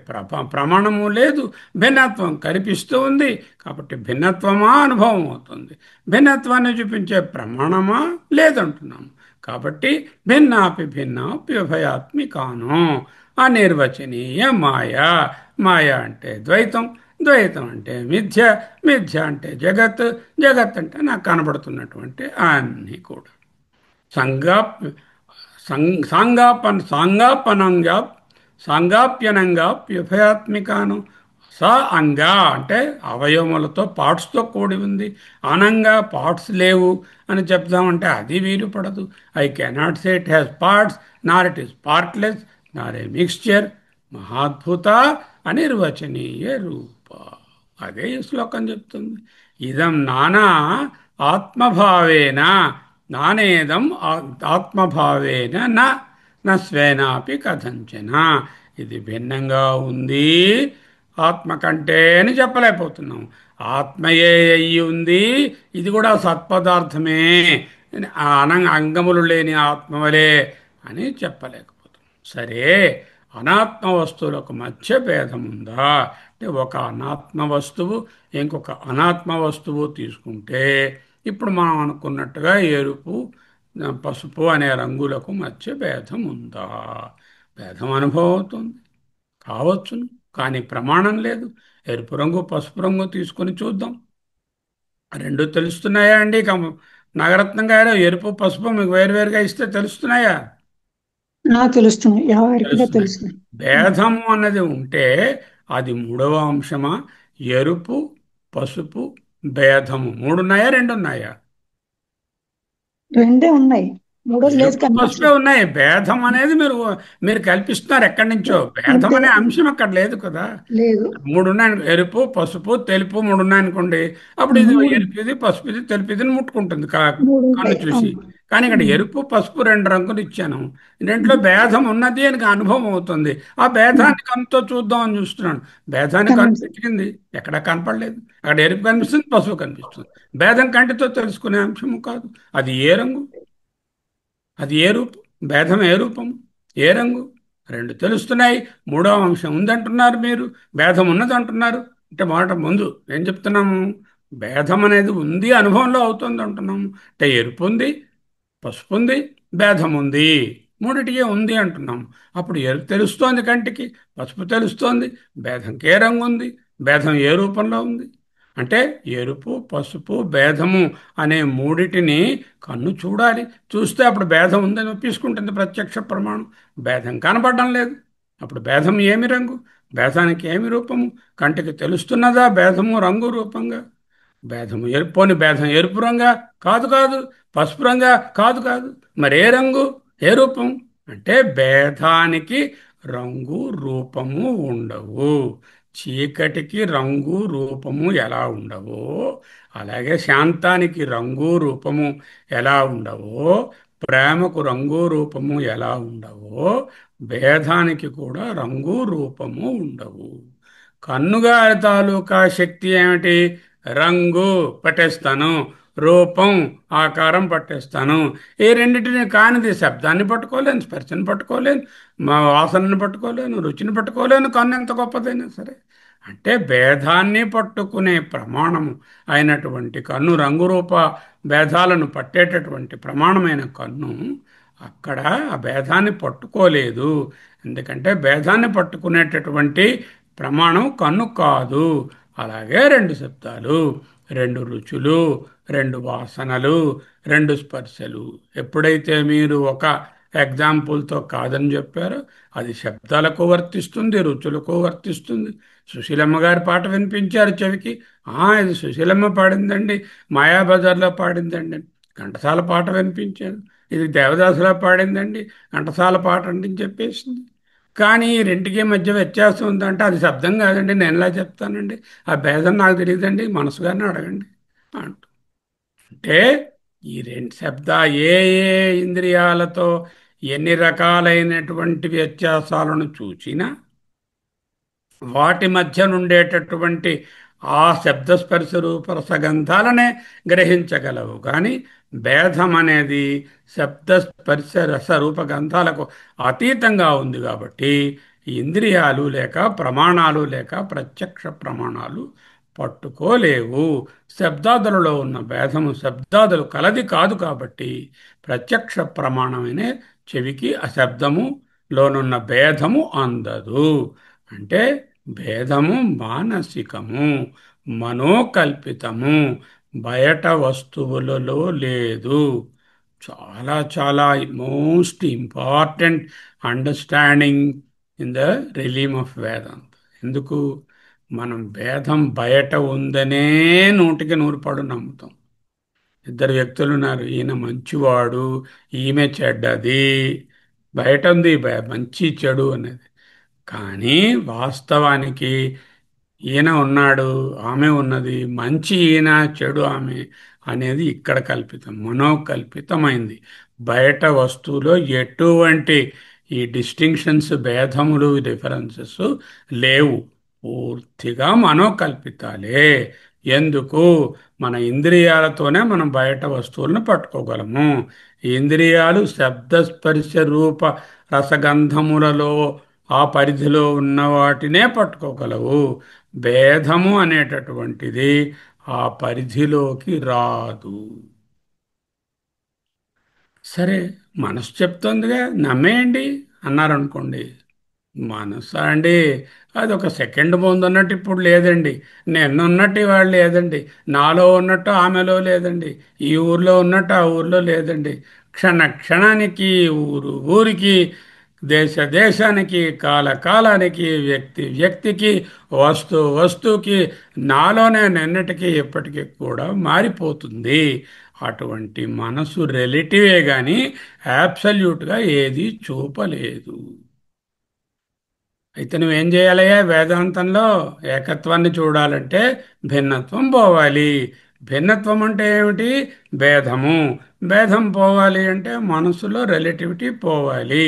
ప్రమాణము లేదు, భిన్నత్వం కనిపిస్తూ ఉంది. కాబట్టి భిన్నత్వమా అనుభవం అవుతుంది, భిన్నత్వాన్ని చూపించే ప్రమాణమా లేదంటున్నాము. కాబట్టి భిన్నాప్యుభయాత్మికాను అనిర్వచనీయ మాయ. మాయ అంటే ద్వైతం, ద్వైతం అంటే మిథ్య, మిథ్య అంటే జగత్, జగత్ అంటే నాకు కనబడుతున్నటువంటి అన్నీ కూడా. సంగా సాంగాపనంగా సాంగాప్యనంగా వ్యుభయాత్మికాను. స అంగా అంటే అవయవములతో పార్ట్స్తో కూడి ఉంది. అనంగా పార్ట్స్ లేవు అని చెప్దామంటే అది వీలు పడదు. I cannot say it has parts, Nar it is పార్ట్లెస్, Nar A mixture. మహాద్భుత అనిర్వచనీయ రూప. అదే ఈ శ్లోకం చెప్తుంది. ఇదం నానా ఆత్మభావేన, నానేదం ఆత్మభావేన నా స్వేనాపి కథంచన. ఇది భిన్నంగా ఉంది ఆత్మ కంటే అని చెప్పలేకపోతున్నాం. ఆత్మయే అయ్యి ఉంది, ఇది కూడా సత్పదార్థమే, అంగములు లేని ఆత్మవలే అని చెప్పలేకపోతున్నాం. సరే, అనాత్మ వస్తువులకు మధ్య భేదం ఉందా అంటే, ఒక అనాత్మ వస్తువు ఇంకొక అనాత్మ వస్తువు తీసుకుంటే, ఇప్పుడు మనం అనుకున్నట్టుగా ఎరుపు పసుపు అనే రంగులకు మధ్య భేదం ఉందా? భేదం అనుభవం అవుతుంది, కావచ్చును, కానీ ప్రమాణం లేదు. ఎరుపు రంగు పసుపు రంగు తీసుకొని చూద్దాం, రెండు తెలుస్తున్నాయా అండి? నాగరత్నం గారు, ఎరుపు పసుపు మీకు వేరువేరుగా ఇస్తే తెలుస్తున్నాయా? నాకు తెలుస్తున్నాయి, ఎవరికైనా తెలుస్తున్నాయి. తెలుస్తున్నాయి. భేదము అన్నది ఉంటే అది మూడవ అంశమా? ఎరుపు పసుపు భేదము మూడున్నాయా, రెండున్నాయా? రెండే ఉన్నాయి, మూడోది లేదు ఎరుపు పసుపే కనిపించలేదు. ఉన్నాయి. భేదం అనేది మీరు మీరు కల్పిస్తున్నారు ఎక్కడి నుంచో. భేదం అంటే అనే అంశం అక్కడ లేదు కదా. లేదు. మూడు ఉన్నాయి, ఎరుపు పసుపు తెలుపు మూడు ఉన్నాయనుకోండి. అప్పుడు ఇది మూడు ఎరుపు, ఇది పసుపు, ఇది తెలుపు, ఇది ముట్టుకుంటుంది మూడు కన్ను ఉంటాయి. చూసి. కానీ ఇక్కడ ఎరుపు పసుపు రెండు రంగులు ఇచ్చాను, రెంట్లో భేదం ఉన్నది అని అనుభవం అవుతుంది. ఆ భేదాన్ని కన్నుతో చూద్దాం అని చూస్తున్నాను. భేదాన్ని కనిపించలేదు. కనిపించింది, ఎక్కడా కనపడలేదు. అక్కడ ఎరుపు కనిపిస్తుంది, పసుపు కనిపిస్తుంది. భేదం కంటితో తెలుసుకునే అంశము కాదు. అది ఏ రంగు, అది ఏ రూపం, భేదం ఏ రూపం, ఏ రంగు, రెండు తెలుస్తున్నాయి. మూడవ అంశం ఉందంటున్నారు మీరు, భేదం ఉన్నది అంటున్నారు. అంటే మాట ముందు ఏం చెప్తున్నాము? భేదం అనేది ఉంది, అనుభవంలో అవుతుంది అంటున్నాము. అంటే ఎరుపు ఉంది, పసుపు ఉంది, భేదం ఉంది, మూడిటికే ఉంది అంటున్నాము. అప్పుడు ఎరుపు తెలుస్తోంది కంటికి, పసుపు తెలుస్తోంది, భేదంకి ఏ రంగు ఉంది, భేదం ఏ రూపంలో ఉంది? అంటే ఎరుపు పసుపు భేదము అనే మూడిటిని కన్ను చూడాలి. చూస్తే అప్పుడు భేదం ఉందని ఒప్పించుకుంటుంది ప్రత్యక్ష ప్రమాణం. భేదం కనపడడం లేదు, అప్పుడు భేదం ఏమి రంగు, భేదానికి ఏమి రూపము? కంటికి తెలుస్తున్నదా భేదము రంగు రూపంగా? భేదము ఎరుపుని భేదం ఎరుపు రంగా? కాదు కాదు. పసుపు రంగా? కాదు కాదు. మరి ఏ రంగు, ఏ రూపం? అంటే భేదానికి రంగు రూపము ఉండవు. చీకటికి రంగు రూపము ఎలా ఉండవో, అలాగే శాంతానికి రంగు రూపము ఎలా ఉండవో, ప్రేమకు రంగు రూపము ఎలా ఉండవో, భేదానికి కూడా రంగు రూపము ఉండవు. కన్నుగారి తాలూకా శక్తి ఏమిటి? రంగు పట్టేస్తాను, రూపం ఆకారం పట్టేస్తాను. ఈ రెండింటిని కానిది శబ్దాన్ని పట్టుకోలేను, స్పర్శను పట్టుకోలేను, మా వాసనని పట్టుకోలేను, రుచిని పట్టుకోలేను. కన్ను ఎంత గొప్పదైనా సరే. అంటే భేదాన్ని పట్టుకునే ప్రమాణము అయినటువంటి కన్ను, రంగురూప భేదాలను పట్టేటటువంటి ప్రమాణమైన కన్ను అక్కడ ఆ భేదాన్ని పట్టుకోలేదు. ఎందుకంటే భేదాన్ని పట్టుకునేటటువంటి ప్రమాణం కన్ను కాదు. అలాగే రెండు శబ్దాలు, రెండు రుచులు, రెండు వాసనలు, రెండు స్పర్శలు ఎప్పుడైతే మీరు ఒక ఎగ్జాంపుల్తో కాదని చెప్పారో, అది శబ్దాలకు వర్తిస్తుంది, రుచులకు వర్తిస్తుంది. సుశీలమ్మ గారి పాట వినిపించారు చెవికి, ఇది సుశీలమ్మ పాడిందండి, మాయాబజార్లో పాడిందండి. ఘంటసాల పాట వినిపించారు, ఇది దేవదాసులో పాడిందండి, ఘంటసాల పాట అండి అని చెప్పేసింది. కానీ ఈ రెంటికి మధ్య వ్యత్యాసం ఉందంటే అది శబ్దం కాదండి, నేను ఎలా చెప్తానండి? ఆ భేదం నాకు తెలియదండి, మనసు గారిని అడగండి అంటూ. అంటే ఈ రెండు శబ్ద ఏ ఏ ఇంద్రియాలతో ఎన్ని రకాలైనటువంటి వ్యత్యాసాలను చూచినా వాటి మధ్య నుండేటటువంటి ఆ శబ్దస్పర్శ రూపరసగంధాలనే గ్రహించగలవు. కానీ భేదం అనేది శబ్దస్పర్శ రస రూపగంధాలకు అతీతంగా ఉంది. కాబట్టి ఇంద్రియాలు లేక ప్రమాణాలు లేక ప్రత్యక్ష ప్రమాణాలు పట్టుకోలేవు. శబ్దాదులలో ఉన్న భేదము శబ్దాదులు కలది కాదు. కాబట్టి ప్రత్యక్ష ప్రమాణమైన చెవికి ఆ శబ్దము లోనున్న భేదము అందదు. అంటే భేదము మానసికము, మనోకల్పితము, బయట వస్తువులలో లేదు. చాలా చాలా most important understanding in the realm of Vedanta. ఎందుకు? మనం భేదం బయట ఉందనే నూటికి నూరు పాడు నమ్ముతాం. ఇద్దరు వ్యక్తులు ఉన్నారు, ఈయన మంచివాడు, ఈమె చెడ్డది. బయట ఉంది మంచి చెడు అనేది. కానీ వాస్తవానికి ఈయన ఉన్నాడు, ఆమె ఉన్నది, మంచి ఈయన, చెడు ఆమె అనేది ఇక్కడ కల్పితం, మనోకల్పితమైంది. బయట వస్తువులో ఎటువంటి ఈ డిస్టింక్షన్స్, భేదములు, డిఫరెన్సెస్ లేవు. పూర్తిగా మనోకల్పితాలే. ఎందుకు? మన ఇంద్రియాలతోనే మనం బయట వస్తువులను పట్టుకోగలము. ఈ ఇంద్రియాలు శబ్దస్పర్శ రూప రసగంధములలో ఆ పరిధిలో ఉన్న వాటినే పట్టుకోగలవు. భేదము అనేటటువంటిది ఆ పరిధిలోకి రాదు. సరే, మనసు చెప్తోందిగా, నమ్మేయండి అన్నారనుకోండి. మనసా అండి, అది ఒక సెకండ్ ముందు ఉన్నట్టు ఇప్పుడు లేదండి. నిన్న ఉన్నట్టు ఇవాళ లేదండి. నాలో ఉన్నట్టు ఆమెలో లేదండి. ఈ ఊర్లో ఉన్నట్టు ఆ ఊర్లో లేదండి. క్షణ క్షణానికి, ఊరు ఊరికి, దేశ దేశానికి, కాల కాలానికి, వ్యక్తి వ్యక్తికి, వస్తు వస్తువుకి నాలోనే నిన్నటికి ఎప్పటికీ కూడా మారిపోతుంది. అటువంటి మనసు రిలేటివే కానీ యాబ్సల్యూట్గా ఏది చూపలేదు. అయితే నువ్వేం చేయాలయ్యా? వేదాంతంలో ఏకత్వాన్ని చూడాలంటే భిన్నత్వం పోవాలి. భిన్నత్వం అంటే ఏమిటి? భేదము. భేదం పోవాలి అంటే మనసులో రిలేటివిటీ పోవాలి.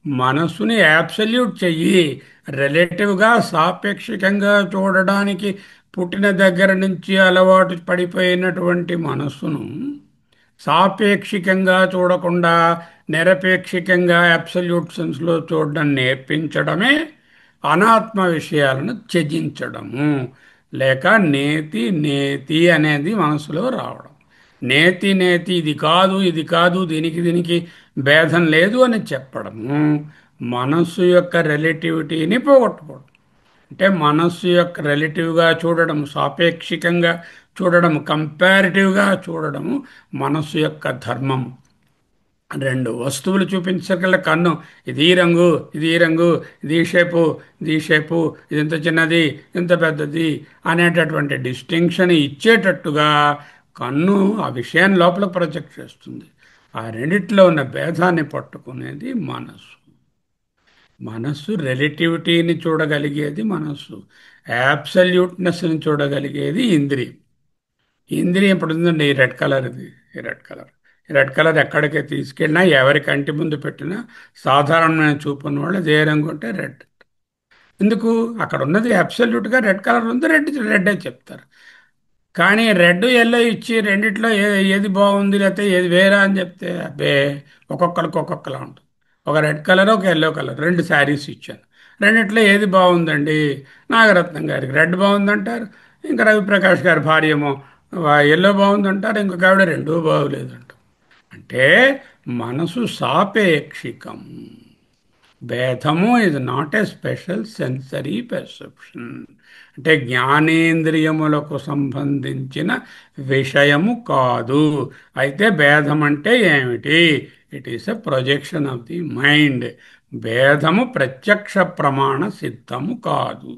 మనసుని యాబ్సల్యూట్ చెయ్యి. రిలేటివ్గా, సాపేక్షికంగా చూడడానికి పుట్టిన దగ్గర నుంచి అలవాటు పడిపోయినటువంటి మనస్సును సాపేక్షికంగా చూడకుండా నిరపేక్షికంగా అబ్సల్యూట్ సెన్స్లో చూడడం నేర్పించడమే అనాత్మ విషయాలను త్యజించడము. లేక నేతి నేతి అనేది మనసులో రావడం. నేతి నేతి, ఇది కాదు ఇది కాదు, దీనికి దీనికి భేదం లేదు అని చెప్పడము మనస్సు యొక్క రిలేటివిటీని పోగొట్టుకోవడం. అంటే మనస్సు యొక్క రిలేటివ్గా చూడడం, సాపేక్షికంగా చూడడం, కంపారిటివ్గా చూడడము మనస్సు యొక్క ధర్మం. రెండు వస్తువులు చూపించగల కన్ను, ఇది ఈ రంగు, ఇది ఈ రంగు, ఇది ఈ షేపు, ఇది ఈ షేపు, ఇది ఇంత చిన్నది, ఇంత పెద్దది అనేటటువంటి డిస్టింక్షన్ ఇచ్చేటట్టుగా కన్ను ఆ విషయాన్ని లోపల ప్రొజెక్ట్ చేస్తుంది. ఆ రెండిట్లో ఉన్న భేదాన్ని పట్టుకునేది మనస్సు. మనస్సు రిలేటివిటీని చూడగలిగేది మనస్సు. యాబ్సల్యూట్నెస్ని చూడగలిగేది ఇంద్రియం. ఇంద్రియం ఇప్పుడు ఉందండి, ఈ రెడ్ కలర్, ఇది ఈ రెడ్ కలర్. ఈ రెడ్ కలర్ ఎక్కడికి తీసుకెళ్ళినా, ఎవరి కంటి ముందు పెట్టినా సాధారణమైన చూపు ఉన్న వాళ్ళు ఏ రంగు అంటే రెడ్. ఎందుకు? అక్కడ ఉన్నది అబ్సల్యూట్గా రెడ్ కలర్ ఉంది, రెడ్ రెడ్డే చెప్తారు. కానీ రెడ్ ఎల్లో ఇచ్చి రెండిట్లో ఏది బాగుంది, లేకపోతే ఏది వేరా అని చెప్తే అబ్బే, ఒక్కొక్కరికి ఒక్కొక్కలా ఉంటుంది. ఒక రెడ్ కలర్, ఒక ఎల్లో కలర్, రెండు శారీస్ ఇచ్చాను, రెండిట్లో ఏది బాగుందండి? నాగరత్నం గారికి రెడ్ బాగుందంటారు, ఇంకా రవిప్రకాష్ గారి భార్య ఏమో ఎల్లో బాగుందంటారు, ఇంకొక ఆవిడ రెండూ బాగోలేదంటారు. అంటే మనసు సాపేక్షికం. భేదము is not a special sensory perception. అంటే జ్ఞానేంద్రియములకు సంబంధించిన విషయము కాదు. అయితే భేదం అంటే ఏమిటి? It is a projection of the mind. భేదము ప్రత్యక్ష ప్రమాణ సిద్ధము కాదు.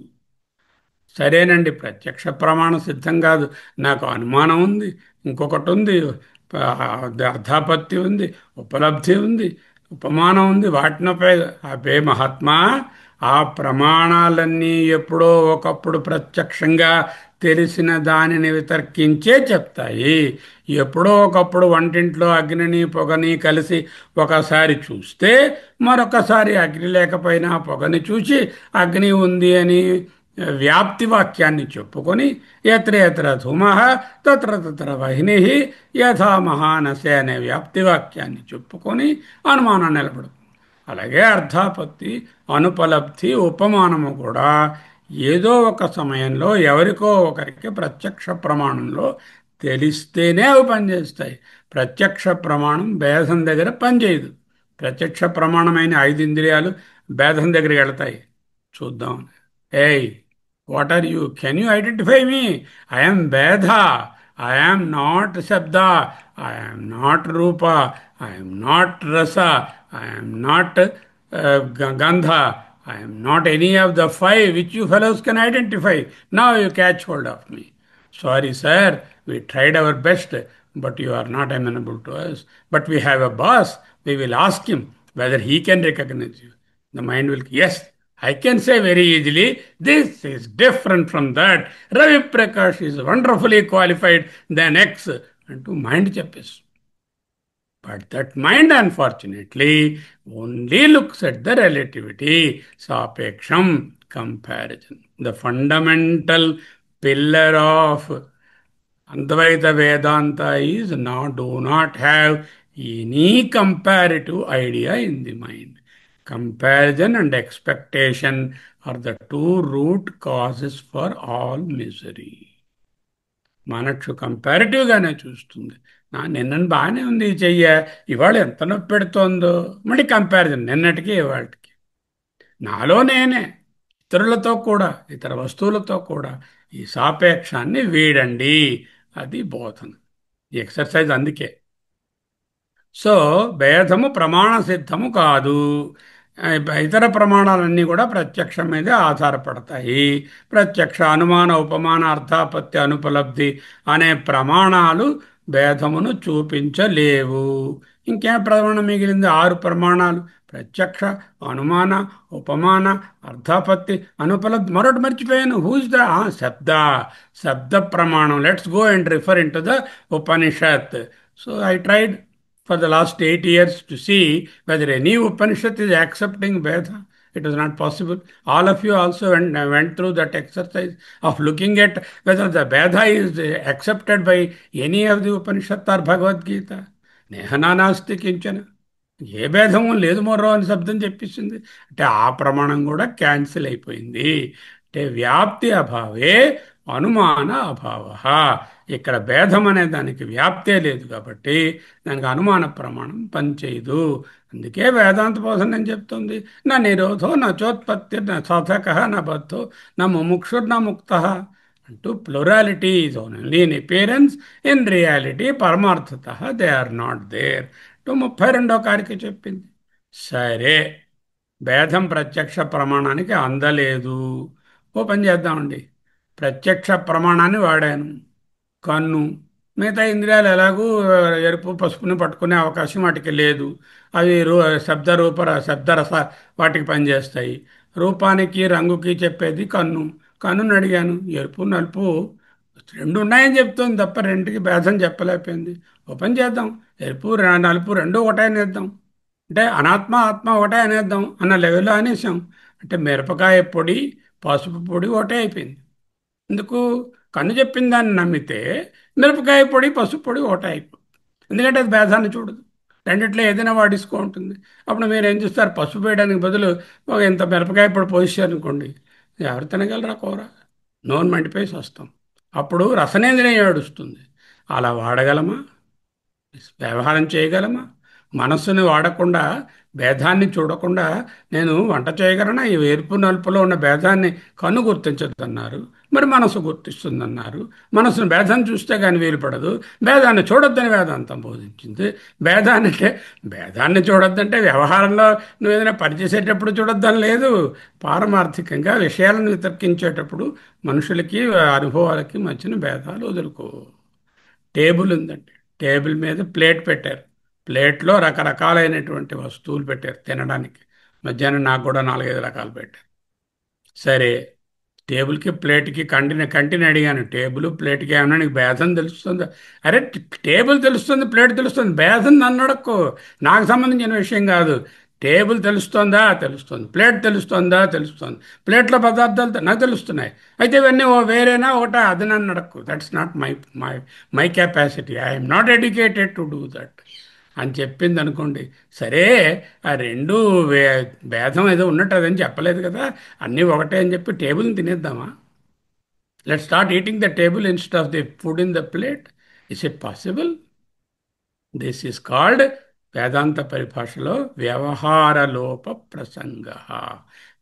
సరేనండి, ప్రత్యక్ష ప్రమాణ సిద్ధం కాదు, నాకు అనుమానం ఉంది, ఇంకొకటి ఉంది, అర్థాపత్తి ఉంది, ఉపలబ్ధి ఉంది, ఉపమానం ఉంది, వాటినపై అపే మహాత్మా. ఆ ప్రమాణాలన్నీ ఎప్పుడో ఒకప్పుడు ప్రత్యక్షంగా తెలిసిన దానిని వితర్కించే చెప్తాయి. ఎప్పుడో ఒకప్పుడు వంటింట్లో అగ్నిని పొగని కలిసి ఒకసారి చూస్తే మరొకసారి అగ్ని లేకపోయినా పొగని చూసి అగ్ని ఉంది అని వ్యాప్తి వాక్యాన్ని చెప్పుకొని ఎత్ర ఎత్ర ధూమః తత్ర తత్ర వహ్నిః యథా మహానసే అనే వ్యాప్తి వాక్యాన్ని చెప్పుకొని అనుమానం నిలబడు. అలాగే అర్థాపత్తి, అనుపలబ్ధి, ఉపమానము కూడా ఏదో ఒక సమయంలో ఎవరికో ఒకరికి ప్రత్యక్ష ప్రమాణంలో తెలిస్తేనే అవి పనిచేస్తాయి. ప్రత్యక్ష ప్రమాణం భేదం దగ్గర పనిచేయదు. ప్రత్యక్ష ప్రమాణమైన 5 ఇంద్రియాలు భేదం దగ్గరికి వెళతాయి. చూద్దాం. Hey, what are you? Can you identify me? I am Vedha. I am not Shabda. I am not Rupa. I am not Rasa. I am not Gandha. I am not any of the five which you fellows can identify. Now you catch hold of me. Sorry, sir, we tried our best, but you are not amenable to us. But we have a boss. We will ask him whether he can recognize you. The mind will, yes, I can say very easily, this is different from that. Ravi Prakash is wonderfully qualified than X. And to mind చెప్పేసి. But that mind, unfortunately, only looks at the relativity, sapeksham, comparison. The fundamental pillar of Advaita Vedanta is do not have any comparative idea in the mind. Comparison and expectation are the two root causes for all misery. మనస్సు కంపారిటివ్గానే చూస్తుంది. నిన్న బాగానే ఉంది ఈ చెయ్య, ఇవాళ ఎంత నొప్పి పెడుతోందో, మళ్ళీ కంపారిజన్ నిన్నటికి ఇవాళకి. నాలో నేనే, ఇతరులతో కూడా, ఇతర వస్తువులతో కూడా ఈ సాపేక్షాన్ని వీడండి. అది బోధన, ఈ ఎక్సర్సైజ్ అందుకే. సో భేదము ప్రమాణ సిద్ధము కాదు. ఇతర ప్రమాణాలన్నీ కూడా ప్రత్యక్షం మీదే ఆధారపడతాయి. ప్రత్యక్ష, అనుమాన, ఉపమాన, అర్థాపత్తి, అనుపలబ్ధి అనే ప్రమాణాలు భేదమును చూపించలేవు. ఇంకేం ప్రమాణం మిగిలింది? 6 ప్రమాణాలు: ప్రత్యక్ష, అనుమాన, ఉపమాన, అర్థాపత్తి, అనుపలబ్ధి. మరొకటి మర్చిపోయాను. హూ ఇస్ ద శబ్ద ప్రమాణం. Let's go and refer in to the Upanishad. So I tried for the last 8 years to see whether any Upanishad is accepting Veda. It was not possible. All of you also went through that exercise of looking at whether the Veda is accepted by any of the Upanishad or Bhagavad Gita. Nehananasti kinchana. ఏ భేదము లేదు మొర్రో అని శబ్దం చెప్పేసింది. అంటే ఆ ప్రమాణం కూడా cancel అయిపోయింది. అంటే వ్యాప్తి అభావే అనుమాన అభావ. ఇక్కడ భేదం అనే దానికి వ్యాప్తే లేదు కాబట్టి దానికి అనుమాన ప్రమాణం పనిచేయదు. అందుకే వేదాంత బోధన నేను చెప్తుంది, నా నిరోధో నా చోత్పత్తి నా సాధక నా బద్ధో నా ముముక్షుర్ నా ముక్త అంటూ. Plurality is only in appearance, in reality పరమార్థత దే ఆర్ నాట్ దేర్. 32వ కారిక చెప్పింది. సరే, భేదం ప్రత్యక్ష ప్రమాణానికి అందలేదు. ఓ పని చేద్దామండి, ప్రత్యక్ష ప్రమాణాన్ని వాడాను. కన్ను, మిగతా ఇంద్రియాలు ఎలాగూ ఎరుపు పసుపుని పట్టుకునే అవకాశం వాటికి లేదు. అవి శబ్దరస వాటికి పనిచేస్తాయి. రూపానికి రంగుకి చెప్పేది కన్ను. కన్నుని అడిగాను, ఎరుపు నలుపు 2 ఉన్నాయని చెప్తుంది తప్ప రెండుకి భేదం చెప్పలేకపోయింది. ఓపెన్ చేద్దాం, ఎరుపు నలుపు 2 ఒకటే అనేద్దాం, అంటే అనాత్మ ఆత్మ ఒకటే అనేద్దాం అన్న లెవెల్లో అనేసాం. అంటే మిరపకాయ పొడి పసుపు పొడి ఒకటే అయిపోయింది. ఎందుకు? కన్ను చెప్పిన దాన్ని నమ్మితే మిరపకాయ పొడి పసుపు పొడి ఒకటే అయిపోతుంది. ఎందుకంటే అది భేదాన్ని చూడదు, రెండిట్లో ఏదైనా వాడిసుకో ఉంటుంది. అప్పుడు మీరు ఏం చేస్తారు? పసుపు వేయడానికి బదులు ఒక ఇంత మిరపకాయ పొడి పోసారనుకోండి, ఎవరు తినగలరా కూర? నోరు మండిపోయి వస్తాం. అప్పుడు రసనేంద్రియం ఏడుస్తుంది. అలా వాడగలమా? వ్యవహారం చేయగలమా? మనస్సుని వాడకుండా, భేదాన్ని చూడకుండా నేను వంట చేయగలనా? ఈ ఎరుపు నలుపులో ఉన్న భేదాన్ని కన్ను గుర్తించద్దన్నారు, మరి మనసు గుర్తిస్తుందన్నారు. మనసును భేదాన్ని చూస్తే కానీ వీలు పడదు. భేదాన్ని చూడొద్దని వేదాంతం బోధించింది. భేదాన్ని చూడొద్దంటే వ్యవహారంలో నువ్వు ఏదైనా పనిచేసేటప్పుడు చూడొద్దని లేదు. పారమార్థికంగా విషయాలను వితర్కించేటప్పుడు మనుషులకి అనుభవాలకి మధ్యన భేదాలు వదులుకో. టేబుల్ ఉందండి, టేబుల్ మీద ప్లేట్ పెట్టారు. ప్లేట్లో రకరకాలైనటువంటి వస్తువులు పెట్టారు తినడానికి. మధ్యాహ్నం నాకు కూడా 4-5 రకాలు పెట్టారు. సరే, టేబుల్కి ప్లేట్కి కంటిని అడిగాను, టేబుల్ ప్లేట్కి ఏమన్నా నీకు భేదం తెలుస్తుందా? అరే, టేబుల్ తెలుస్తుంది, ప్లేట్ తెలుస్తుంది, భేదం నన్ను అడక్కు, నాకు సంబంధించిన విషయం కాదు. టేబుల్ తెలుస్తోందా? తెలుస్తుంది. ప్లేట్ తెలుస్తోందా? తెలుస్తుంది. ప్లేట్లో పదార్థాలు నాకు తెలుస్తున్నాయి. అయితే ఇవన్నీ వేరేనా ఒకటా? అది నన్ను అడక్కు. That's not my capacity. I'm not educated to do that అని చెప్పింది అనుకోండి. సరే, ఆ రెండు భేదం ఏదో ఉన్నట్టు అదని చెప్పలేదు కదా, అన్నీ ఒకటే అని చెప్పి టేబుల్ని తినేద్దామా? Let start eating the table instead of the food in the plate. Is it possible? This is called Vedanta పరిభాషలో వ్యవహార లోప ప్రసంగ.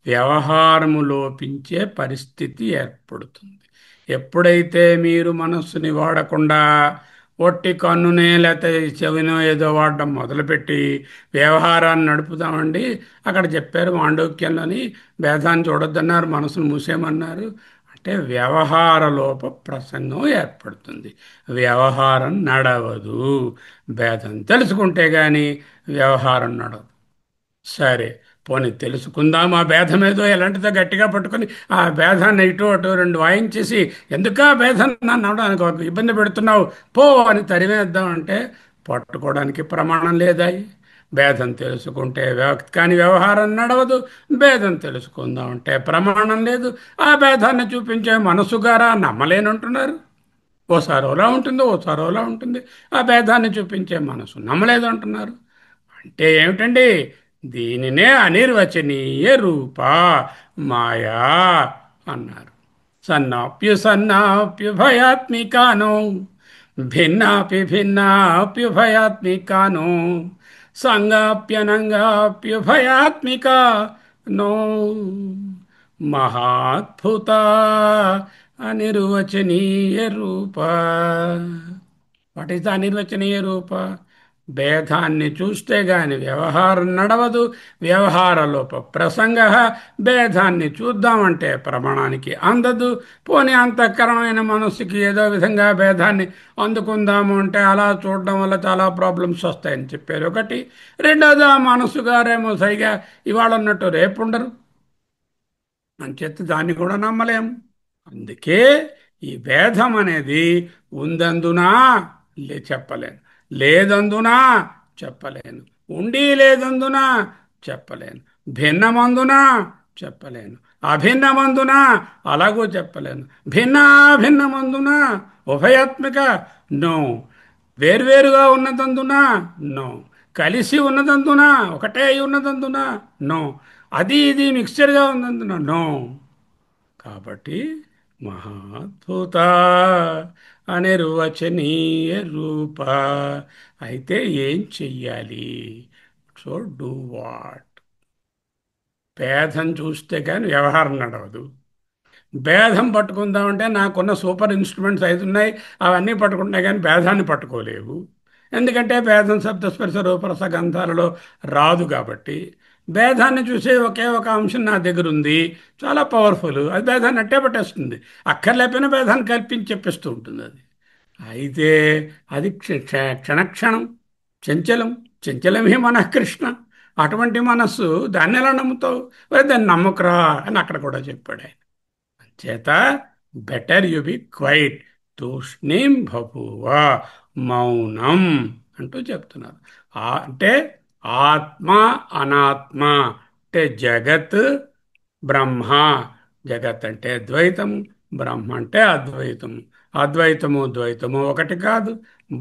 వ్యవహారము లోపించే పరిస్థితి ఏర్పడుతుంది. ఎప్పుడైతే మీరు మనస్సుని వాడకుండా ఒట్టి కన్నునే లేకపోతే చెవినో ఏదో వాడడం మొదలుపెట్టి వ్యవహారాన్ని నడుపుతామండి. అక్కడ చెప్పారు మాండూక్యంలోని భేదాన్ని చూడొద్దన్నారు, మనసును మూసేయమన్నారు. అంటే వ్యవహార లోప ప్రసంగం ఏర్పడుతుంది. వ్యవహారం నడవదు. భేదం తెలుసుకుంటే కానీ వ్యవహారం నడవదు. సరే, పోనీ తెలుసుకుందాం ఆ భేదం ఏదో ఎలాంటిదో గట్టిగా పట్టుకొని ఆ భేదాన్ని ఇటు అటు రెండు వాయించేసి ఎందుకా భేదం నన్ను అనడానికి ఒక ఇబ్బంది పెడుతున్నావు పో అని తరిమేద్దాం అంటే పట్టుకోవడానికి ప్రమాణం లేదా? భేదం తెలుసుకుంటే కానీ వ్యవహారం నడవదు. భేదం తెలుసుకుందాం అంటే ప్రమాణం లేదు. ఆ భేదాన్ని చూపించే మనసుగారా నమ్మలేనంటున్నారు. ఓసారి ఓలా ఉంటుంది, ఓసారి ఓలా ఉంటుంది. ఆ భేదాన్ని చూపించే మనసు నమ్మలేదు అంటున్నారు. అంటే ఏమిటండి? దీనినే అనిర్వచనీయ రూప మాయా అన్నారు. సన్నాప్యుభయాత్మికానో భిన్నాప్యుభయాత్మికానో సంగాప్యనంగాప్యుభయాత్మిక నో మహాద్భుత అనిర్వచనీయ రూప. What is the anirvachaniya rupa? భేదాన్ని చూస్తే గాని వ్యవహారం నడవదు. వ్యవహారలోప ప్రసంగ. భేదాన్ని చూద్దామంటే ప్రమాణానికి అందదు. పోనీ అంతఃకరమైన మనస్సుకి ఏదో విధంగా భేదాన్ని అందుకుందాము అంటే అలా చూడడం వల్ల చాలా ప్రాబ్లమ్స్ వస్తాయని చెప్పారు ఒకటి. రెండోది, ఆ మనస్సు గారేమో సరిగా ఇవాళ ఉన్నట్టు రేపు ఉండరు అని చెప్పి దాన్ని కూడా నమ్మలేము. అందుకే ఈ భేదం అనేది ఉందందునా చెప్పలేను, లేదందునా చెప్పలేను, ఉండి లేదందునా చెప్పలేను, భిన్నమందునా చెప్పలేను, అభిన్నమందునా అలాగూ చెప్పలేను, భిన్నాభిన్నమందునా ఉభయాత్మిక నో, వేర్వేరుగా ఉన్నదందునా నో, కలిసి ఉన్నదందునా ఒకటే అయి ఉన్నదందునా నో, అది ఇది మిక్స్చర్గా ఉన్నందున నో. కాబట్టి మహాద్భుత అనిర్వచనీయ రూప. అయితే ఏం చెయ్యాలి? So do what? భేదం చూస్తే కానీ వ్యవహారం నడవదు. భేదం పట్టుకుందామంటే నాకున్న సూపర్ ఇన్స్ట్రుమెంట్స్ 5 ఉన్నాయి, అవన్నీ పట్టుకుంటున్నాయి కానీ భేదాన్ని పట్టుకోలేవు. ఎందుకంటే భేదం శబ్దస్పర్శ రూపరస గంధాలలో రాదు. కాబట్టి భేదాన్ని చూసే ఒకే ఒక అంశం నా దగ్గర ఉంది, చాలా పవర్ఫుల్. అది భేదాన్ని అట్టే పట్టేస్తుంది. అక్కర్లేకపోయినా భేదాన్ని కల్పించి చెప్పిస్తూ ఉంటుంది అది. అయితే అది క్షణక్షణం చంచలం. చంచలమే మనఃకృష్ణ. అటువంటి మనస్సు దాన్ని ఎలా నమ్ముతావు? దాన్ని నమ్మకురా అని అక్కడ కూడా చెప్పాడు ఆయన. చేత బెటర్ యు బి క్వైట్, తూష్ణీం బభూవ, మౌనం అంటూ చెప్తున్నారు. అంటే ఆత్మ అనాత్మ అంటే జగత్ బ్రహ్మ. జగత్ అంటే ద్వైతము, బ్రహ్మ అంటే అద్వైతము. అద్వైతము ద్వైతము ఒకటి కాదు,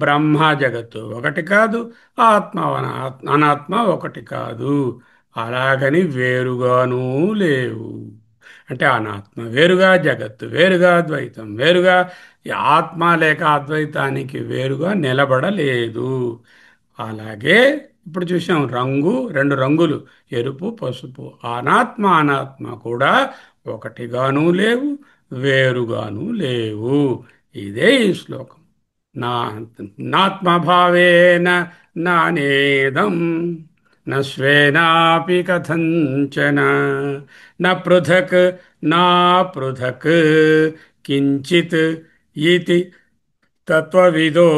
బ్రహ్మ జగత్తు ఒకటి కాదు, ఆత్మ అనాత్మ ఒకటి కాదు. అలాగని వేరుగానూ లేవు. అంటే అనాత్మ వేరుగా, జగత్తు వేరుగా, ద్వైతం వేరుగా, ఈ ఆత్మ లేక అద్వైతానికి వేరుగా నిలబడలేదు. అలాగే ఇప్పుడు చూసాం రంగు, 2 రంగులు ఎరుపు పసుపు. అనాత్మ అనాత్మ కూడా ఒకటిగాను లేవు, వేరుగాను లేవు. ఇదే ఈ శ్లోకం. నా నాత్మభావేన నానేదం న స్వేనాపి కథంచన న పృథక్ నా పృథక్ కించిత్ ఇతి తత్వవిదో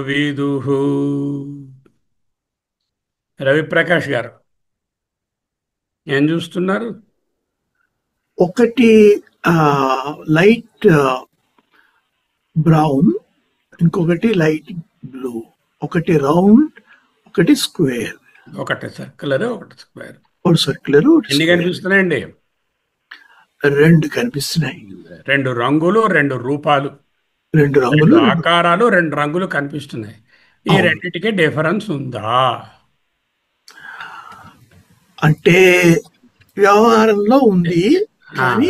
విదుః. రవిప్రకాష్ గారు ఏం చూస్తున్నారు? ఒకటి లైట్ బ్రౌన్, ఇంకొకటి లైట్ బ్లూ, ఒకటి రౌండ్, ఒకటి స్క్వేర్. ఒకటి సర్కులర్, ఒకటి స్క్వేర్. ఒకటి సర్క్యులర్, ఎన్ని కనిపిస్తున్నాయండి? 2 కనిపిస్తున్నాయి. 2 రంగులు, 2 రూపాలు, 2 రంగులు, 2 ఆకారాలు, 2 రంగులు కనిపిస్తున్నాయి. ఈ రెండింటికి డిఫరెన్స్ ఉందా? అంటే వ్యవహారంలో ఉంది. కానీ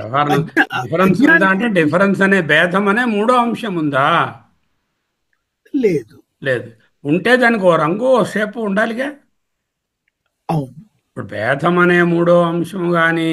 డిఫరెన్స్ ఉందా అంటే డిఫరెన్స్ అనే భేదం అనే 3వ అంశం ఉందా? లేదు. లేదు. ఉంటే దానికి ఓ రంగు, ఓ షేపు ఉండాలిగా. అవును. ఇప్పుడు భేదం అనే మూడో అంశం కానీ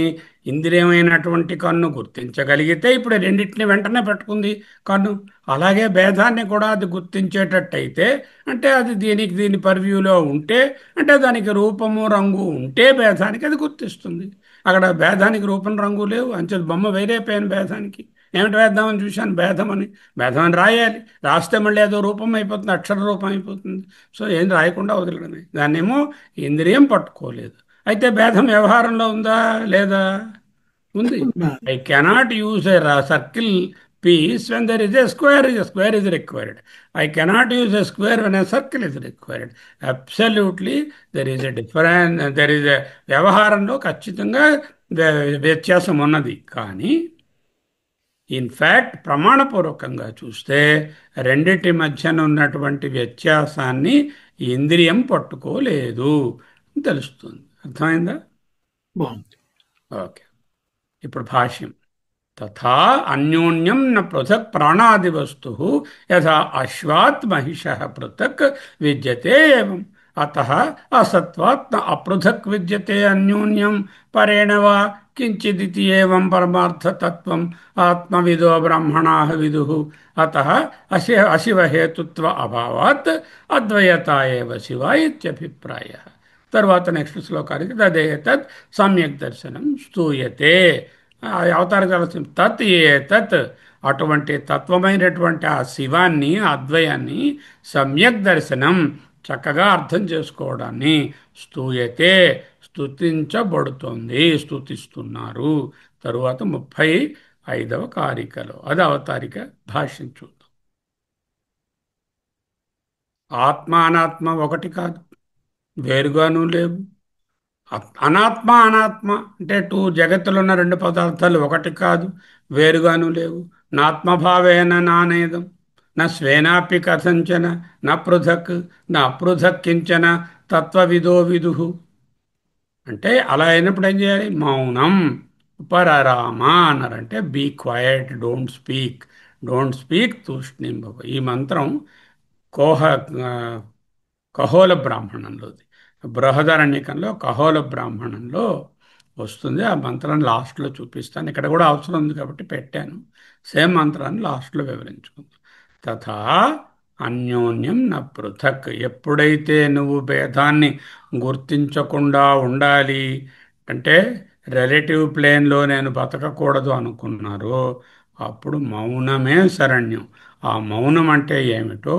ఇంద్రియమైనటువంటి కన్ను గుర్తించగలిగితే ఇప్పుడు రెండింటిని వెంటనే పెట్టుకుంది కన్ను. అలాగే భేదాన్ని కూడా అది గుర్తించేటట్టయితే, అంటే అది దీని పర్వ్యూలో ఉంటే, అంటే దానికి రూపము రంగు ఉంటే భేదానికి అది గుర్తిస్తుంది. అక్కడ భేదానికి రూపం రంగు లేవు, అంచె బొమ్మ వేరైపోయాను భేదానికి. ఏమిటి వేద్దామని చూశాను భేదం అని రాయాలి. రాస్తే మళ్ళీ ఏదో రూపం అయిపోతుంది, అక్షర రూపం అయిపోతుంది. సో ఏం రాయకుండా వదిలడమే. దాన్నేమో ఇంద్రియం పట్టుకోలేదు. అయితే భేదం వ్యవహారంలో ఉందా లేదా? ఉంది. ఉన్నారు. I cannot use a circle piece when there is a square is required. I cannot use a square when a circle is required. Absolutely, there is a difference. There is a వ్యవహారంలో ఖచ్చితంగా వ్యత్యాసం ఉన్నది. కానీ in fact ప్రమాణపూర్వకంగా చూస్తే రెండిటి మధ్యన ఉన్నటువంటి వ్యత్యాసాన్ని ఇంద్రియం పట్టుకోలేదు తెలుస్తుంది. అర్థమైందా? బాగుంది. ఓకే. ఇప్పుడు భాష్యం. తథా అన్యోన్యం న పృథక్ ప్రాణాది వస్తు యథా అశ్వాత్ మహిషః పృథక్ విద్యతే ఏవం అతః అసత్వాత్ న అపృథక్ విద్యతే అన్యోన్యం పరేణ వా కించిదితి ఏవం పరమార్థతత్వం ఆత్మవిదో బ్రాహ్మణాః విదుః అతః అశివహేతుత్వ అభావాత్ అద్వయతా ఏవ శివ ఇత్యభిప్రాయః. తర్వాత నెక్స్ట్ శ్లోకానికి తదేతత్ సమ్యక్ దర్శనం స్తూయతే. అవతార కావాల్సిన తత్ ఏతత్, అటువంటి తత్వమైనటువంటి ఆ శివాన్ని, అద్వయాన్ని సమ్యక్ దర్శనం, చక్కగా అర్థం చేసుకోవడాన్ని, స్తూయతే స్తుతించబడుతోంది, స్తుతిస్తున్నారు. తరువాత 35వ కారికలో అది అవతారిక భాష్యం చూద్దాం. ఆత్మ అనాత్మ ఒకటి కాదు, వేరుగాను లేవు. అనాత్మ అంటే జగత్తులో ఉన్న రెండు పదార్థాలు ఒకటి కాదు, వేరుగాను లేవు. నాత్మభావేన నానేదం నా స్వేనాపి కథంచన నా పృథక్ నా అపృథక్ కించన తత్వవిదో విదుహు. అంటే అలా అయినప్పుడు ఏం చేయాలి? మౌనం ఉపరరామ అన్నారంటే బీ క్వయట్, డోంట్ స్పీక్ తూష్ణింబవ. ఈ మంత్రం కోహ కహోల బ్రాహ్మణంలోది. బృహదారణ్యకంలో కహోల బ్రాహ్మణంలో వస్తుంది. ఆ మంత్రాన్ని లాస్ట్లో చూపిస్తాను. ఇక్కడ కూడా అవసరం ఉంది కాబట్టి పెట్టాను. సేమ్ మంత్రాన్ని లాస్ట్లో వివరించుకుందాం. తథా అన్యోన్యం న పృథక్. ఎప్పుడైతే నువ్వు భేదాన్ని గుర్తించకుండా ఉండాలి అంటే రిలేటివ్ ప్లేన్లో నేను బతకకూడదు అనుకున్నారో అప్పుడు మౌనమే శరణ్యం. ఆ మౌనం అంటే ఏమిటో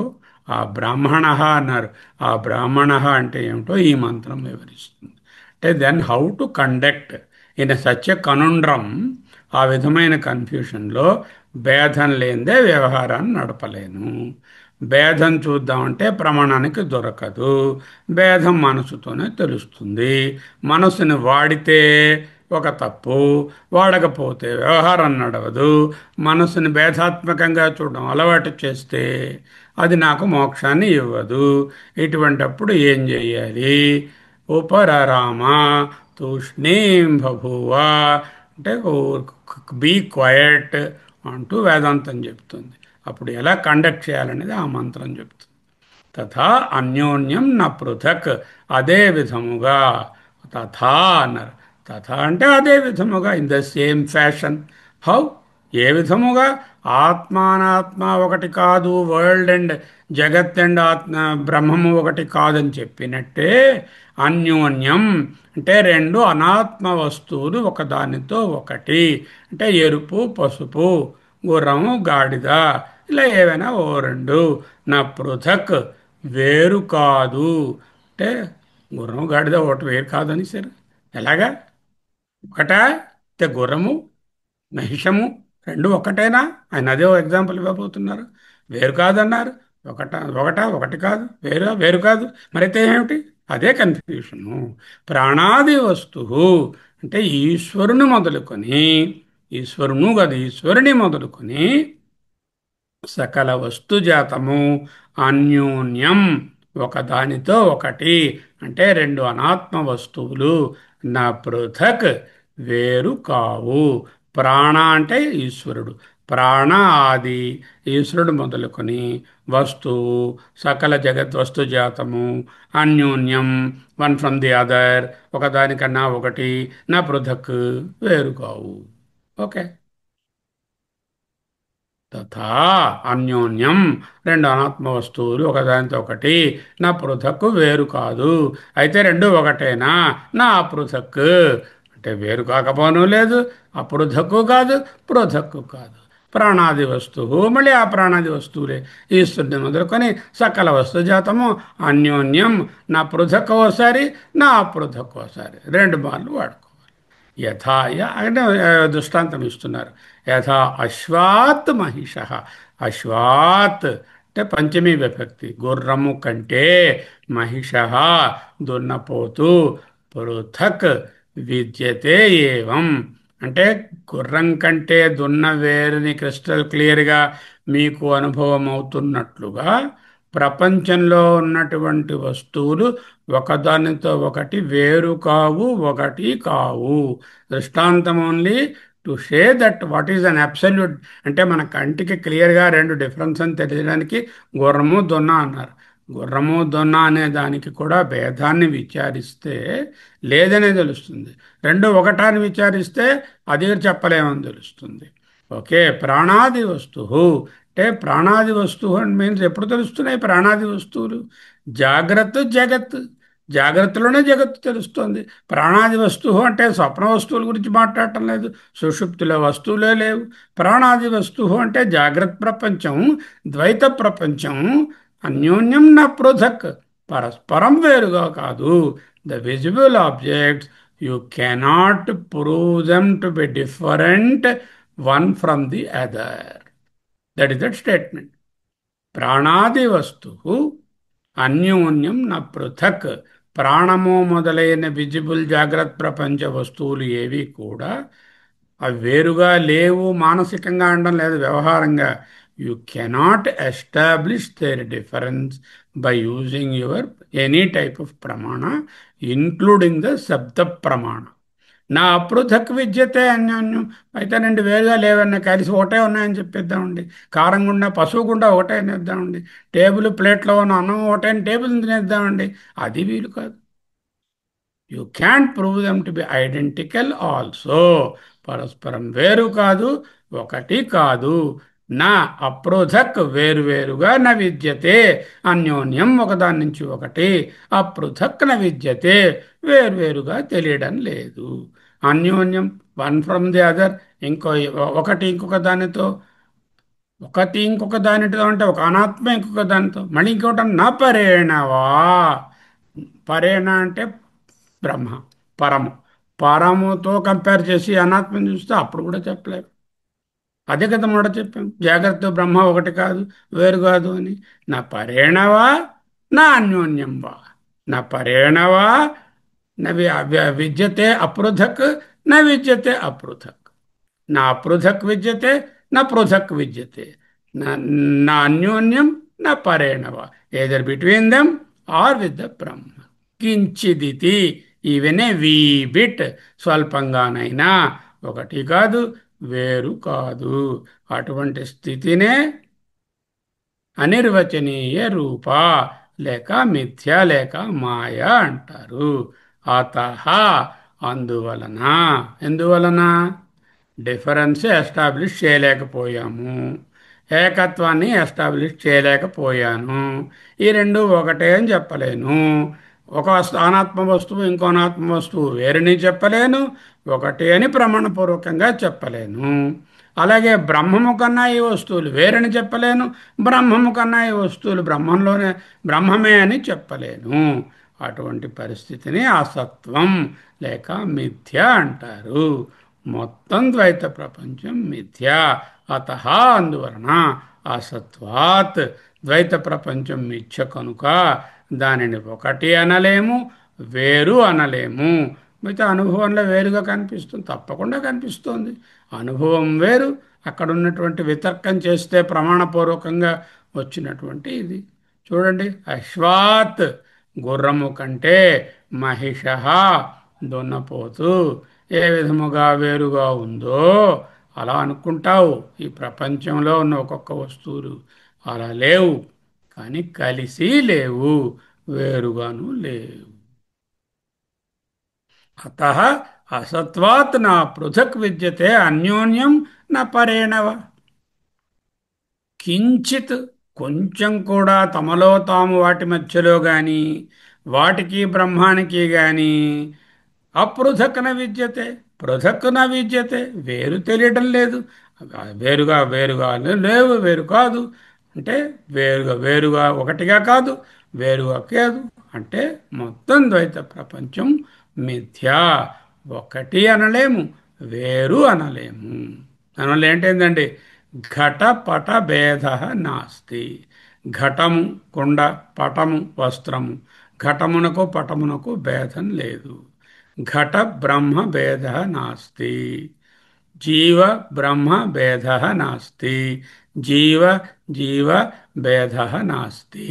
ఆ బ్రాహ్మణ అన్నారు. ఆ బ్రాహ్మణ అంటే ఏమిటో ఈ మంత్రం వివరిస్తుంది. అంటే then how to conduct in such a conundrum. ఆ విధమైన కన్ఫ్యూషన్లో భేదం లేనిదే వ్యవహారాన్ని నడపలేను. భేదం చూద్దామంటే ప్రమాణానికి దొరకదు. భేదం మనసుతోనే తెలుస్తుంది. మనసుని వాడితే ఒక తప్పు, వాడకపోతే వ్యవహారం నడవదు. మనసుని భేదాత్మకంగా చూడడం అలవాటు చేస్తే అది నాకు మోక్షాన్ని ఇవ్వదు. ఇటువంటప్పుడు ఏం చెయ్యాలి? ఉపరరామ తూష్ణీం బభూవ అంటే బీ క్వయట్ అంటూ వేదాంతం చెప్తుంది. అప్పుడు ఎలా కండక్ట్ చేయాలనేది ఆ మంత్రం చెప్తుంది. తథా అన్యోన్యం న పృథక్, అదే విధముగా. తథా అన్నారు. తథా అంటే అదే విధముగా, in the same fashion. How? ఏ విధముగా? ఆత్మానాత్మ ఒకటి కాదు, వరల్డ్ అండ్ జగత్ అండ్ ఆత్మ బ్రహ్మము ఒకటి కాదని చెప్పినట్టే అన్యోన్యం అంటే రెండు అనాత్మ వస్తువులు ఒకదానితో ఒకటి. అంటే ఎరుపు పసుపు, గుర్రము గాడిద, ఇలా ఏవైనా ఓ రెండు. నా పృథక్ వేరు కాదు. అంటే గుర్రం గాడిద ఒకటి వేరు కాదని సరే ఎలాగా? ఒకటా? అంటే గుర్రము మహిషము రెండు ఒకటేనా? ఆయన అదే ఎగ్జాంపుల్ ఇవ్వబోతున్నారు. వేరు కాదన్నారు. ఒకటి కాదు, వేరు కాదు. మరైతే ఏమిటి? అదే కన్ఫ్యూషను. ప్రాణాది వస్తువు అంటే ఈశ్వరుని మొదలుకొని, ఈశ్వరును కాదు ఈశ్వరుని మొదలుకొని సకల వస్తుజాతము అన్యోన్యం ఒకదానితో ఒకటి. అంటే రెండు అనాత్మ వస్తువులు నా పృథక్ వేరు కావు. ప్రాణ అంటే ఈశ్వరుడు, ప్రాణ ఆది ఈశ్వరుడు మొదలుకొని వస్తువు సకల జగత్ వస్తు జాతము అన్యోన్యం వన్ ఫ్రమ్ ది అదర్ ఒకదానికన్నా ఒకటి నా పృథక్ వేరు కావు. ఓకే. తథా అన్యోన్యం రెండు అనాత్మ వస్తువులు ఒకదానితో ఒకటి నా పృథక్ వేరు కాదు. అయితే రెండు ఒకటేనా? నా పృథక్ అంటే వేరు కాకపోను లేదు, అపృథక్కు కాదు, పృథక్కు కాదు. ప్రాణాది వస్తువు మళ్ళీ ఆ ప్రాణాది వస్తువులే ఈశ్వరుని మొదలుకొని సకల వస్తుజాతము అన్యోన్యం నా పృథక్ ఓసారి నా అపృథక్ ఓసారి రెండు మార్లు వాడుకో. యథా అంటే దృష్టాంతం ఇస్తున్నారు. యథా అశ్వాత్ మహిష. అశ్వాత్ అంటే పంచమీ విభక్తి. గుర్రము కంటే మహిష దున్నపోతు పృథక్ విద్యతే ఏవం. అంటే గుర్రం కంటే దున్న వేరుని క్రిస్టల్ క్లియర్గా మీకు అనుభవం అవుతున్నట్లుగా ప్రపంచంలో ఉన్నటువంటి వస్తువులు ఒకదానితో ఒకటి వేరు కావు, ఒకటి కావు. దృష్టాంతం ఓన్లీ టు షే that what is an absolute. అంటే మన కంటికి క్లియర్గా రెండు డిఫరెన్స్ అని తెలియడానికి గుర్రము దొన్న అన్నారు. గుర్రము దొన్న అనే దానికి కూడా భేదాన్ని విచారిస్తే లేదనే తెలుస్తుంది. రెండు ఒకటాన్ని విచారిస్తే అది చెప్పలేమని తెలుస్తుంది. ఓకే. ప్రాణాది వస్తువు అంటే ప్రాణాది వస్తువు అని మీన్స్ ఎప్పుడు తెలుస్తున్నాయి ప్రాణాది వస్తువులు? జాగ్రత్త జగత్. జాగ్రత్తలోనే జగత్తు తెలుస్తుంది. ప్రాణాది వస్తువు అంటే స్వప్న వస్తువుల గురించి మాట్లాడటం లేదు. సుషుప్తిలో వస్తువులే లేవు. ప్రాణాది వస్తువు అంటే జాగ్రత్త ప్రపంచం, ద్వైత ప్రపంచం అన్యోన్యం నా పృథక్ పరస్పరం వేరుగా కాదు. The visible objects you cannot prove them to be different one from the other. That is that statement. ప్రాణాది వస్తువు అన్యోన్యం న పృథక్. ప్రాణము మొదలైన విజిబుల్ జాగ్రత్త ప్రపంచ వస్తువులు ఏవి కూడా అవి వేరుగా లేవు. మానసికంగా అనడం లేదు, వ్యవహారంగా. You cannot establish their difference by using your any type of pramana including the shabda pramana. నా అపృథక్ విద్యతే అన్యోన్యం. అయితే రెండు వేరుగా లేవన్నా కలిసి ఒకటే ఉన్నాయని చెప్పేద్దామండి. కారం గుండా పశువు గుండా ఒకటే అనేద్దామండి. టేబుల్ ప్లేట్లో ఉన్న అన్నం ఒకటే టేబుల్ తినేద్దామండి. అది వీలు కాదు. You can't prove them to B identical also. పరస్పరం వేరు కాదు, ఒకటి కాదు. నా అపృథక్ వేరువేరుగా న విద్యతే అన్యోన్యం ఒకదాని నుంచి ఒకటి. అపృథక్ న విద్యతే వేరువేరుగా తెలియడం లేదు. అన్యోన్యం వన్ ఫ్రమ్ ది అదర్. ఒకటి ఇంకొక దానితో, ఒకటి ఇంకొక దానితో అంటే ఒక అనాత్మ ఇంకొక దానితో, మళ్ళీ ఇంకోటి నా పరేణవా. పరేణ అంటే బ్రహ్మ, పరము. పరముతో కంపేర్ చేసి అనాత్మని చూస్తే అప్పుడు కూడా చెప్పలేరు. అదే కదా మాట చెప్పాం, జాగ్రత్త బ్రహ్మ ఒకటి కాదు, వేరు కాదు అని. నా పరేణవా నా అన్యోన్యం వా. నా పరేణవా విద్యతే అపృథక్ నా విద్యతే అపృథక్. నా అపృథక్ విద్యతే నా పృథక్ విద్యతే. నా అన్యోన్యం నా పరేణవ. Either between them or with the Brahma. కించిదితి ఈవెన్ ఏ వీ బిట్, స్వల్పంగానైనా ఒకటి కాదు, వేరు కాదు. అటువంటి స్థితినే అనిర్వచనీయ రూప లేక మిథ్య లేక మాయ అంటారు. అతః అందువలన. ఎందువలన? డిఫరెన్స్ ఎస్టాబ్లిష్ చేయలేకపోయాము, ఏకత్వాన్ని ఎస్టాబ్లిష్ చేయలేకపోయాను. ఈ రెండు ఒకటే అని చెప్పలేను. ఒక అనాత్మ వస్తువు ఇంకో అనాత్మ వస్తువు వేరుని చెప్పలేను, ఒకటి అని ప్రమాణపూర్వకంగా చెప్పలేను. అలాగే బ్రహ్మము కన్నా ఈ వస్తువులు వేరని చెప్పలేను, బ్రహ్మము కన్నా ఈ వస్తువులు బ్రహ్మమే అని చెప్పలేను. అటువంటి పరిస్థితిని అసత్వం లేక మిథ్య అంటారు. మొత్తం ద్వైత ప్రపంచం మిథ్య. అతః అందువలన, అసత్వాత్ ద్వైత ప్రపంచం మిథ్య కనుక దానిని ఒకటి అనలేము, వేరు అనలేము. మిగతా అనుభవంలో వేరుగా కనిపిస్తుంది, తప్పకుండా కనిపిస్తుంది. అనుభవం వేరు, అక్కడ ఉన్నటువంటి వితర్కం చేస్తే ప్రమాణపూర్వకంగా వచ్చినటువంటి ఇది. చూడండి, అశ్వాత్ గుర్రము కంటే, మహిష దున్నపోతు ఏ విధముగా వేరుగా ఉందో అలా అనుకుంటావు. ఈ ప్రపంచంలో ఉన్న ఒక్కొక్క వస్తువులు అలా లేవు, కానీ కలిసి లేవు, వేరుగాను లేవు. అతః అసత్వాత్ నా పృథక్ విద్యతే అన్యోన్యం న పరేణవ. కించిత్ కొంచెం కూడా తమలో తాము వాటి మధ్యలో గాని వాటికి బ్రహ్మానికి గాని అపృథక్న విద్యతే, పృథక్న విద్యతే, వేరు తెలియటం లేదు. వేరుగా వేరుగా లేవు, వేరు కాదు అంటే వేరుగా వేరుగా ఒకటిగా కాదు, వేరుగా కాదు అంటే మొత్తం ద్వైత ప్రపంచం మిథ్యా. ఒకటి అనలేము, వేరు అనలేము. దానివల్ల ఏంటండి, ఘటపట భేద నాస్తి. ఘటము కుండ, పటము వస్త్రము, ఘటమునకు పటమునకు భేదం లేదు. ఘట బ్రహ్మ భేద నాస్తి, జీవ బ్రహ్మ భేద నాస్తి, జీవ జీవ భేద నాస్తి.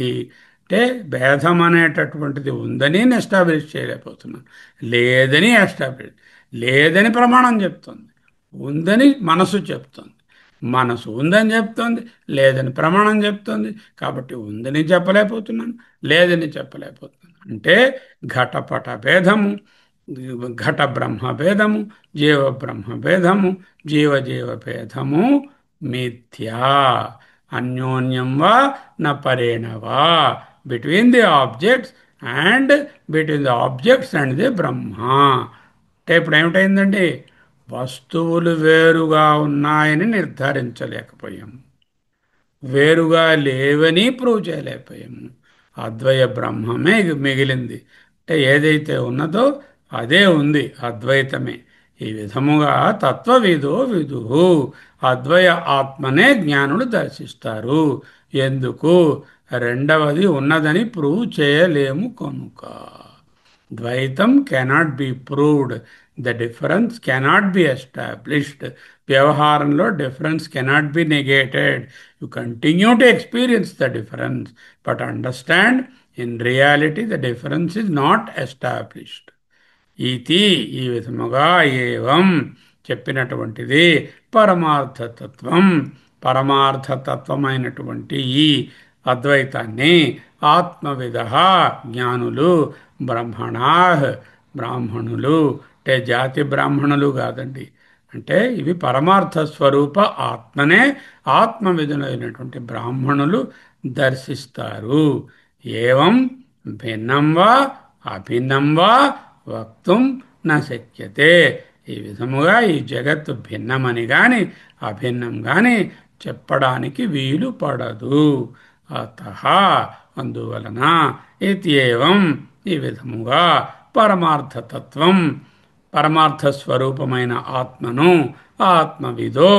అంటే భేదం అనేటటువంటిది ఉందని నేను ఎస్టాబ్లిష్ చేయలేకపోతున్నాను, లేదని ఎస్టాబ్లిష్. లేదని ప్రమాణం చెప్తుంది, ఉందని మనసు చెప్తుంది. మనసు ఉందని చెప్తుంది, లేదని ప్రమాణం చెప్తుంది. కాబట్టి ఉందని చెప్పలేకపోతున్నాను, లేదని చెప్పలేకపోతున్నాను. అంటే ఘటపట భేదము, ఘట బ్రహ్మ భేదము, జీవ బ్రహ్మ భేదము, జీవ జీవ భేదము మిథ్యా. అన్యోన్యం వా న పరేణ వా, between the objects and between the objects and the Brahma. అంటే ఇప్పుడు ఏమిటైందండి, వస్తువులు వేరుగా ఉన్నాయని నిర్ధారించలేకపోయాము, వేరుగా లేవని ప్రూవ్ చేయలేకపోయాము. అద్వయ బ్రహ్మమే మిగిలింది. అంటే ఏదైతే ఉన్నదో అదే ఉంది, అద్వైతమే. ఈ విధముగా తత్వవిదో విదుహు, అద్వయ ఆత్మనే జ్ఞానులు దర్శిస్తారు. ఎందుకు, రెండవది ఉన్నదని ప్రూవ్ చేయలేము కనుక. ద్వైతం cannot be proved, the difference cannot be established. వ్యవహారంలో difference cannot be negated. You continue to experience the difference, but understand in reality the difference is not established. ఇది ఈ విధముగా ఏవం చెప్పినటువంటిది పరమార్థతత్వం. పరమార్థతత్వమైనటువంటి ఈ అద్వైతాన్ని ఆత్మవిద జ్ఞానులు, బ్రహ్మణా బ్రాహ్మణులు, అంటే జాతి బ్రాహ్మణులు కాదండి, అంటే ఇవి పరమార్థ స్వరూప ఆత్మనే ఆత్మవిధులైనటువంటి బ్రాహ్మణులు దర్శిస్తారు. ఏవం భిన్నం వా అభిన్నం వా వక్తుం న శక్యతే. ఈ విధముగా ఈ జగత్తు భిన్నమని గాని అభిన్నం గాని చెప్పడానికి వీలు పడదు. అతః అందువలన ఇత్యేవం ఈ విధముగా పరమార్థతత్వం, పరమార్థ స్వరూపమైన ఆత్మను ఆత్మవిదో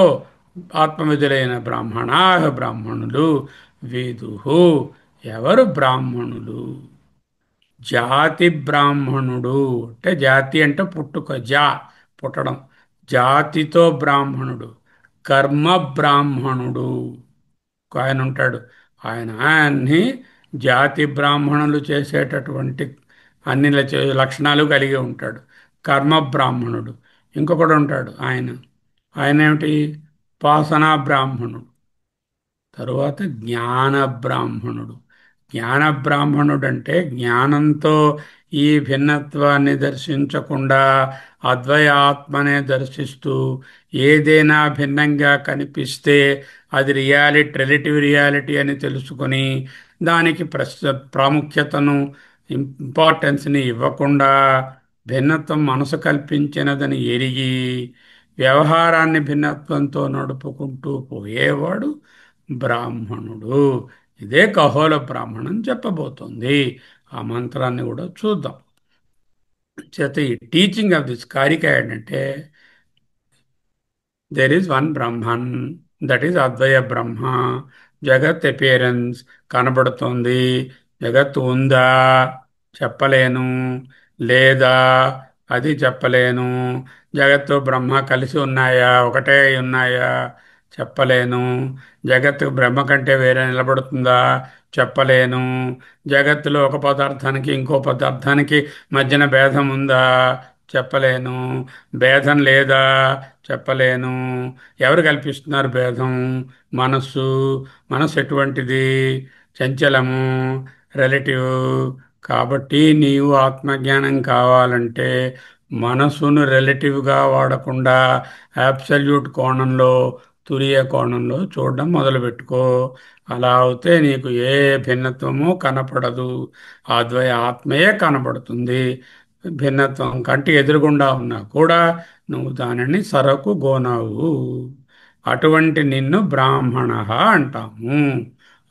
ఆత్మవిధులైన బ్రాహ్మణా బ్రాహ్మణులు, విదుహు ఎవరు బ్రాహ్మణులు, జాతి బ్రాహ్మణుడు. అంటే జాతి అంటే పుట్టుక, పుట్టడం, జాతితో బ్రాహ్మణుడు. కర్మ బ్రాహ్మణుడు ఒక ఆయన ఉంటాడు, ఆయన అన్ని జాతి బ్రాహ్మణులు చేసేటటువంటి అన్ని లక్షణాలు కలిగి ఉంటాడు, కర్మ బ్రాహ్మణుడు. ఇంకొకడు ఉంటాడు, ఆయన ఆయన ఏమిటి, ఉపాసనా బ్రాహ్మణుడు. తరువాత జ్ఞాన బ్రాహ్మణుడు. జ్ఞాన బ్రాహ్మణుడు అంటే జ్ఞానంతో ఈ భిన్నత్వాన్ని దర్శించకుండా అద్వయ ఆత్మనే దర్శిస్తూ ఏదైనా భిన్నంగా కనిపిస్తే అది రిలేటివ్ రియాలిటీ అని తెలుసుకొని దానికి ప్రాముఖ్యతను, ఇంపార్టెన్స్ని ఇవ్వకుండా భిన్నత్వం మనసు కల్పించినదని ఎరిగి వ్యవహారాన్ని భిన్నత్వంతో నడుపుకుంటూ పోయేవాడు బ్రాహ్మణుడు. ఇదే ఖగోళ బ్రాహ్మణం చెప్పబోతోంది. ఆ మంత్రాన్ని కూడా చూద్దాం. చేత ఈ టీచింగ్ ఆఫ్ దిస్ కారిక ఏంటంటే, there is one Brahman, that is advaya Brahma. జగత్ అపియరెన్స్ కనబడుతుంది, జగత్తు ఉందా చెప్పలేను, లేదా అది చెప్పలేను. జగత్తు బ్రహ్మ కలిసి ఉన్నాయా, ఒకటే ఉన్నాయా చెప్పలేను. జగత్తు బ్రహ్మ కంటే వేరే నిలబడుతుందా చెప్పలేను. జగత్తులో ఒక పదార్థానికి ఇంకో పదార్థానికి మధ్యన భేదం ఉందా చెప్పలేను. భేదం లేదా? చెప్పలేను. ఎవరు కల్పిస్తున్నారు భేదం? మనస్సు. మనస్సు ఎటువంటిది? చంచలము, రిలేటివ్. కాబట్టి నీవు ఆత్మజ్ఞానం కావాలంటే మనసును రిలేటివ్గా వాడకుండా అబ్సల్యూట్ కోణంలో, తురియ కోణంలో చూడడం మొదలుపెట్టుకో. అలా అవుతే నీకు ఏ భిన్నత్వము కనపడదు. అద్వయ ఆత్మయే కనపడుతుంది. భిన్నత్వం కంటి ఎదురుగుండా ఉన్నా కూడా నువ్వు దానిని సరకు గోనవు. అటువంటి నిన్ను బ్రాహ్మణ అంటాము.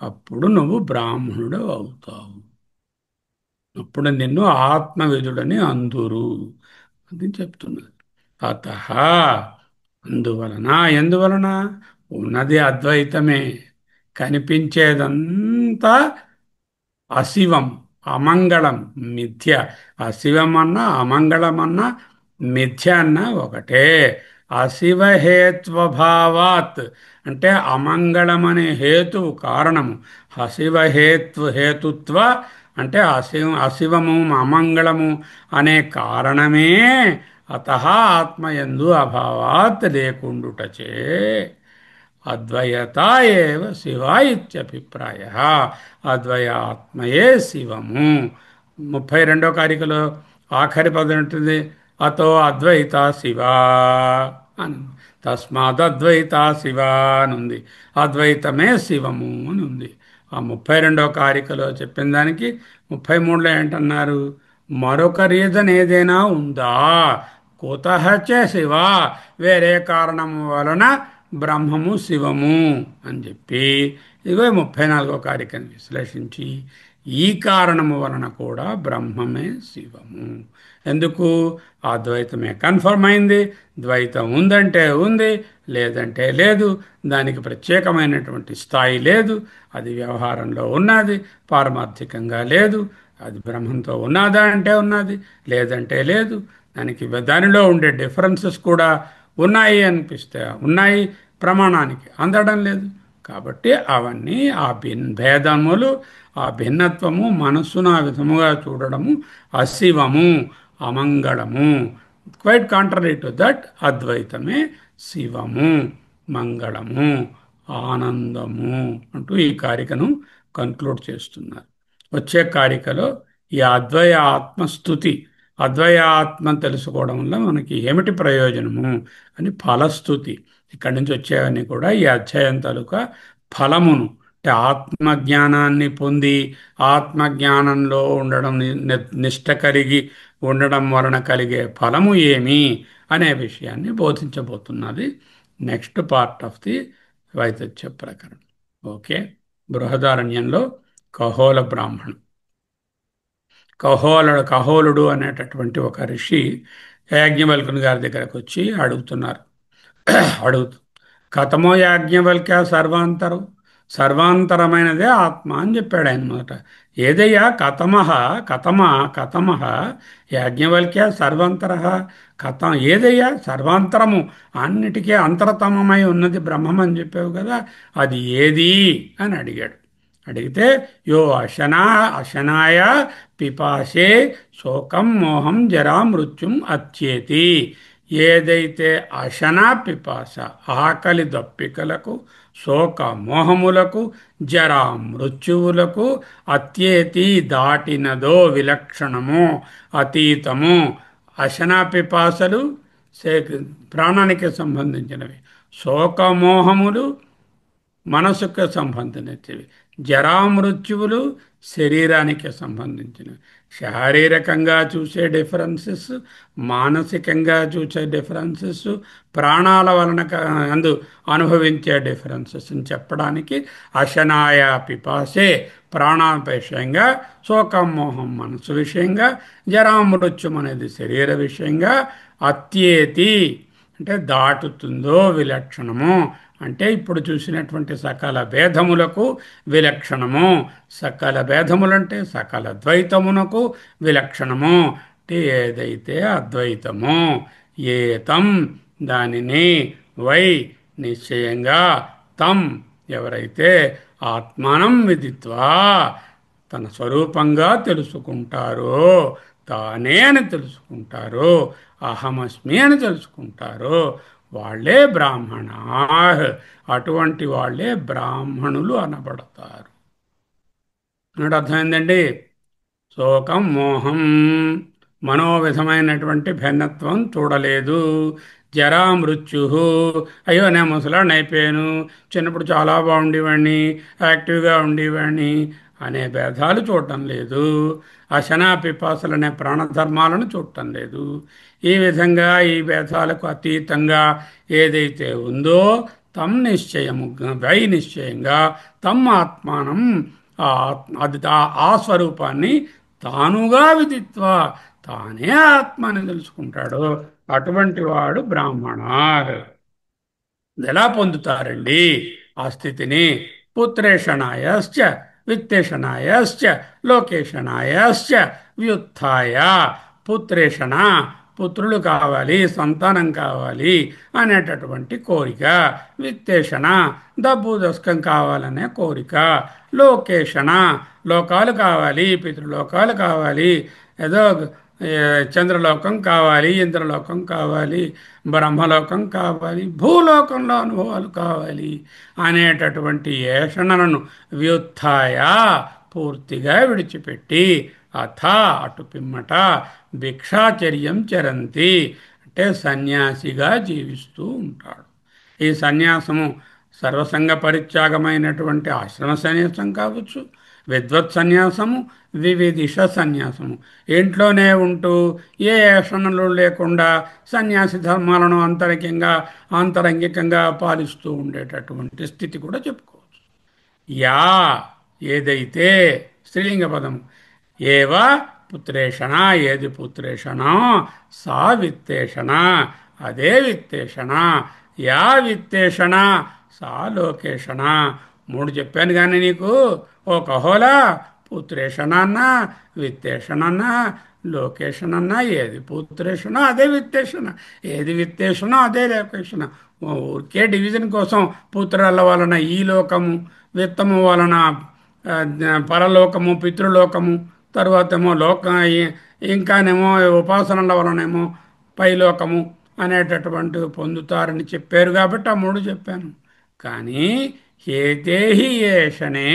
అప్పుడు నువ్వు బ్రాహ్మణుడు అవుతావు. అప్పుడు నిన్ను ఆత్మవిధుడని అందురు. అది చెప్తున్నది. అత అందువలన, ఎందువలన? ఉన్నది అద్వైతమే. కనిపించేదంతా అశివం, అమంగళం, మిథ్య. అశివం అన్నా అమంగళమన్నా మిథ్య అన్నా ఒకటే. అశివహేత్వభావాత్ అంటే అమంగళం అనే హేతువు కారణము. హేతుత్వ అంటే అశివము అమంగళము అనే కారణమే అత ఆత్మయందు అభావాత్ లేకుండుటచే అద్వయత ఏవ శివ ఇత్యభిప్రాయ. అద్వయ ఆత్మయే శివము. 32వ కారికలో ఆఖరి పదం ఉంటుంది, అతో అద్వైత శివ అని. తస్మాత్ అద్వైత శివ అని ఉంది. అద్వైతమే శివము అని ఉంది. ఆ 32వ కారికలో చెప్పిన దానికి 33లో ఏంటన్నారు? మరొక రీజన్ ఏదైనా ఉందా? కుతః చ శివ, వేరే కారణము వలన బ్రహ్మము శివము అని చెప్పి ఇదిగో 34వ కారికను విశ్లేషించి ఈ కారణము వలన కూడా బ్రహ్మమే శివము. ఎందుకు? అద్వైతమే కన్ఫర్మ్ అయింది. ద్వైతం ఉందంటే ఉంది, లేదంటే లేదు. దానికి ప్రత్యేకమైనటువంటి స్థాయి లేదు. అది వ్యవహారంలో ఉన్నది, పారమార్థికంగా లేదు. అది బ్రహ్మంతో ఉన్నదా అంటే ఉన్నది, లేదంటే లేదు. దానిలో ఉండే డిఫరెన్సెస్ కూడా ఉన్నాయి అనిపిస్తే ఉన్నాయి, ప్రమాణానికి అందడం లేదు. కాబట్టి అవన్నీ ఆ భేదములు, ఆ భిన్నత్వము మనస్సును ఆ విధముగా చూడడము అశివము, అమంగళము. క్వైట్ కాంట్రరీ టు దట్ అద్వైతమే శివము, మంగళము, ఆనందము అంటూ ఈ కారికను కన్క్లూడ్ చేస్తున్నారు. వచ్చే కారికలో ఈ అద్వయ ఆత్మస్థుతి, అద్వయ ఆత్మ తెలుసుకోవడం వల్ల మనకి ఏమిటి ప్రయోజనము అని ఫలస్థుతి. ఇక్కడి నుంచి వచ్చేవన్నీ కూడా ఈ అధ్యాయం తాలూకా ఫలమును, అంటే ఆత్మజ్ఞానాన్ని పొంది ఆత్మజ్ఞానంలో ఉండడం, నిష్ట కలిగి ఉండడం వలన కలిగే ఫలము ఏమి అనే విషయాన్ని బోధించబోతున్నది నెక్స్ట్ పార్ట్ ఆఫ్ ది వైతథ్య ప్రకరణం. ఓకే. బృహదారణ్యంలో కహోల బ్రాహ్మణం. కహోలుడు అనేటటువంటి ఒక ఋషి యాజ్ఞవల్కుని గారి దగ్గరకు వచ్చి అడుగుతున్నారు. అడుగుతూ కథమో యాజ్ఞవల్క్య సర్వాంతరం, సర్వాంతరమైనదే ఆత్మ అని చెప్పాడు ఆయన మొదట. ఏదయ్యా కథమ యాజ్ఞవల్క్య సర్వాంతర, ఏదయ్యా సర్వాంతరము, అన్నిటికీ అంతరతమమై ఉన్నది బ్రహ్మం అని చెప్పావు కదా, అది ఏది అని అడిగాడు. అడిగితే యో అశనాయ పిపాసే శోకం మోహం జరా మృత్యుం అత్యేతి. ఏదైతే అశన పిపాస ఆకలి దప్పికలకు, శోక మోహములకు, జరా మృత్యువులకు అత్యేతి దాటినదో, విలక్షణము, అతీతము. అశన పిపాసలు ప్రాణానికి సంబంధించినవి, శోకమోహములు మనసుకు సంబంధించినవి, జరామృత్యువులు శరీరానికి సంబంధించినవి. శారీరకంగా చూసే డిఫరెన్సెస్, మానసికంగా చూసే డిఫరెన్సెస్, ప్రాణాల వలన అనుభవించే డిఫరెన్సెస్ అని చెప్పడానికి అశనాయ పిపాసే ప్రాణాల విషయంగా, శోకమోహం మనసు విషయంగా, జరామృత్యం అనేది శరీర విషయంగా, అత్యేతి అంటే దాటుతుందో, విలక్షణము అంటే ఇప్పుడు చూసినటువంటి సకల భేదములకు విలక్షణము. సకల భేదములంటే సకల ద్వైతమునకు విలక్షణము. అంటే ఏదైతే అద్వైతమో ఏతం దానిని, వై నిశ్చయంగా, తం ఎవరైతే ఆత్మానం విదిత్వా తన స్వరూపంగా తెలుసుకుంటారో, తానే అని తెలుసుకుంటారో, అహమస్మి అని తెలుసుకుంటారో వాళ్ళే బ్రాహ్మణా. అటువంటి వాళ్ళే బ్రాహ్మణులు అనబడతారు. అంటే అర్థమైందండి. శోకం, మోహం, మనోవిధమైనటువంటి భిన్నత్వం చూడలేదు. జరా, మృత్యు, అయ్యో నేను ముసలాడిని అయిపోయాను, చిన్నప్పుడు చాలా బాగుండేవాడిని, యాక్టివ్గా ఉండేవాడిని అనే భేదాలు చూడటం లేదు. అశనా పిపాసలు అనే ప్రాణధర్మాలను చూడటం లేదు. ఈ విధంగా ఈ భేదాలకు అతీతంగా ఏదైతే ఉందో తం నిశ్చయము, వై నిశ్చయంగా తమ్ ఆత్మానం, ఆ స్వరూపాన్ని తానుగా విదిత్వ, తానే ఆత్మ అని తెలుసుకుంటాడు. అటువంటి వాడు బ్రాహ్మణ. ఎలా పొందుతారండి ఆ స్థితిని? పుత్రేషణాయశ్చ విత్తేషణాయశ్చ లోకేషణాయశ్చ వ్యుత్థాయ. పుత్రేషణ, పుత్రులు కావాలి, సంతానం కావాలి అనేటటువంటి కోరిక. విత్తేషణ, డబ్బు దశకం కావాలనే కోరిక. లోకేషణ, లోకాలు కావాలి, పితృలోకాలు కావాలి, ఏదో ఏ, చంద్రలోకం కావాలి, ఇంద్రలోకం కావాలి, బ్రహ్మలోకం కావాలి, భూలోకంలో అనుభవాలు కావాలి అనేటటువంటి ఏషణలను వ్యుత్థాయ పూర్తిగా విడిచిపెట్టి అథ అటు పిమ్మట భిక్షాచర్యం చరంతి, అంటే సన్యాసిగా జీవిస్తూ ఉంటాడు. ఈ సన్యాసము సర్వసంగ పరిత్యాగమైనటువంటి ఆశ్రమ సన్యాసం కావచ్చు, విద్వత్ సన్యాసము, వివిధిష సన్యాసము, ఇంట్లోనే ఉంటూ ఏ ఏషణలు లేకుండా సన్యాసి ధర్మాలను ఆంతరంగికంగా పాలిస్తూ ఉండేటటువంటి స్థితి కూడా చెప్పుకోవచ్చు. యా, ఏదైతే స్త్రీలింగ పదం, ఏవా పుత్రేషణ, ఏది పుత్రేషణ, సా విత్తేషణ, అదే విత్తేషణ. యా విత్తేషణ, సా లోకేషణ. మూడు చెప్పాను కానీ నీకు, ఓ కహోలా, పుత్రేషణ అన్నా, విత్తేషణ అన్నా, లోకేషణ అన్నా, ఏది పుత్రేషణ అదే విత్తేషణ, ఏది విత్తేషణ అదే లోకేషణ. ఊరికే డివిజన్ కోసం పుత్రాల వలన ఈ లోకము, విత్తము వలన పరలోకము, పితృలోకము, తర్వాత ఏమో ఇంకానేమో ఉపాసనల వలనేమో పైలోకము అనేటటువంటి పొందుతారని చెప్పారు కాబట్టి ఆ మూడు చెప్పాను. కానీ హేతేహి ఏషనే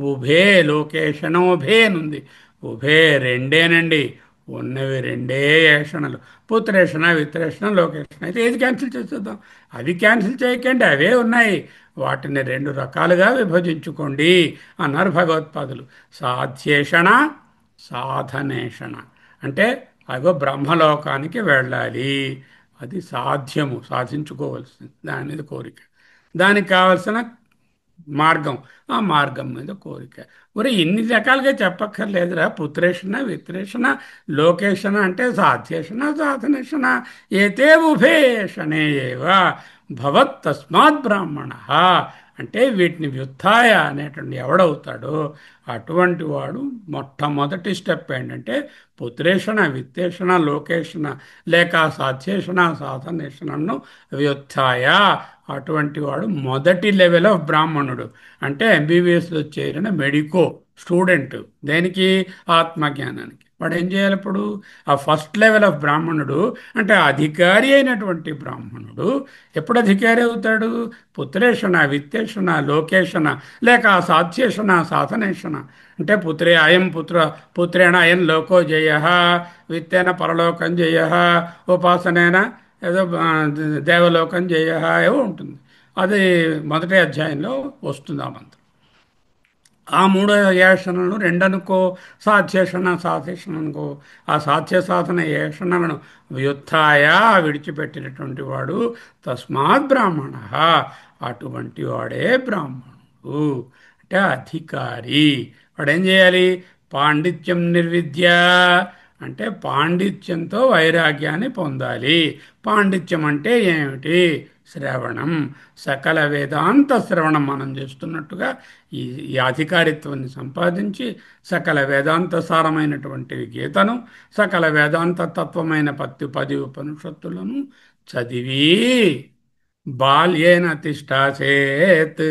ఉభే లోకేషణోభే అనుంది. ఉభే రెండేనండి, ఉన్నవి రెండే ఏషణలు, పుత్రేషణ, విత్రేషణ, లోకేషణ. అయితే ఏది క్యాన్సిల్ చేసేద్దాం? అది క్యాన్సిల్ చేయకండి, అవే ఉన్నాయి, వాటిని రెండు రకాలుగా విభజించుకోండి అన్నారు భగవత్పాదులు. సాధ్యేషణ, సాధనేషణ. అంటే అగో బ్రహ్మలోకానికి వెళ్ళాలి, అది సాధ్యము, సాధించుకోవలసింది, దాని మీద కోరిక, దానికి కావలసిన మార్గం, ఆ మార్గం మీద కోరిక. మరి ఇన్ని రకాలుగా చెప్పక్కర్లేదురా. పుత్రేషణ, విత్రేషణ, లోకేషణ అంటే సాధ్యేషణ, సాధనేషణ, ఏతే ఉభయేషణే ఏవ భవత్ తస్మాత్ బ్రాహ్మణ. అంటే వీటిని వ్యుత్థాయ అనేటువంటి ఎవడవుతాడో అటువంటి వాడు మొట్టమొదటి స్టెప్ ఏంటంటే పుత్రేషణ, విత్తేషణ, లోకేషణ లేక సాధ్యేషణ, సాధనేషణను వ్యుత్థాయ. అటువంటి వాడు మొదటి లెవెల్ ఆఫ్ బ్రాహ్మణుడు. అంటే ఎంబీబీఎస్లో చేరిన మెడికో స్టూడెంట్. దేనికి? ఆత్మజ్ఞానానికి. వాడు ఏం చేయాలి ఇప్పుడు? ఆ ఫస్ట్ లెవెల్ ఆఫ్ బ్రాహ్మణుడు అంటే అధికారి అయినటువంటి బ్రాహ్మణుడు ఎప్పుడు అధికారి అవుతాడు? పుత్రేషణ, విత్తేషణ, లోకేషణ లేక సాధ్యేషణ, సాధనేషణ. అంటే పుత్రేణ అయం లోకో జయ, విత్తేన పరలోకం జయ, ఉపాసనేన ఏదో దేవలోకం జయ ఏవో ఉంటుంది. అది మొదటి అధ్యాయంలో వస్తుంది ఆ మంత్రం. ఆ మూడో ఏషణలను రెండనుకో, సాధ్యేషణ, సాధేషణ అనుకో. ఆ సాధ్య సాధన ఏషణలను వ్యుత్థాయ విడిచిపెట్టినటువంటి వాడు తస్మాత్ బ్రాహ్మణ, అటువంటి వాడే బ్రాహ్మణుడు. అంటే అధికారి. వాడు ఏం చేయాలి? పాండిత్యం నిర్విద్య, అంటే పాండిత్యంతో వైరాగ్యాన్ని పొందాలి. పాండిత్యం అంటే ఏమిటి? శ్రవణం, సకల వేదాంత శ్రవణం మనం చేస్తున్నట్టుగా ఈ ఈ అధికారిత్వాన్ని సంపాదించి సకల వేదాంత సారమైనటువంటి గీతను, సకల వేదాంత తత్వమైన 10 ఉపనిషత్తులను చదివి బాల్యేన తిష్టాసేత్,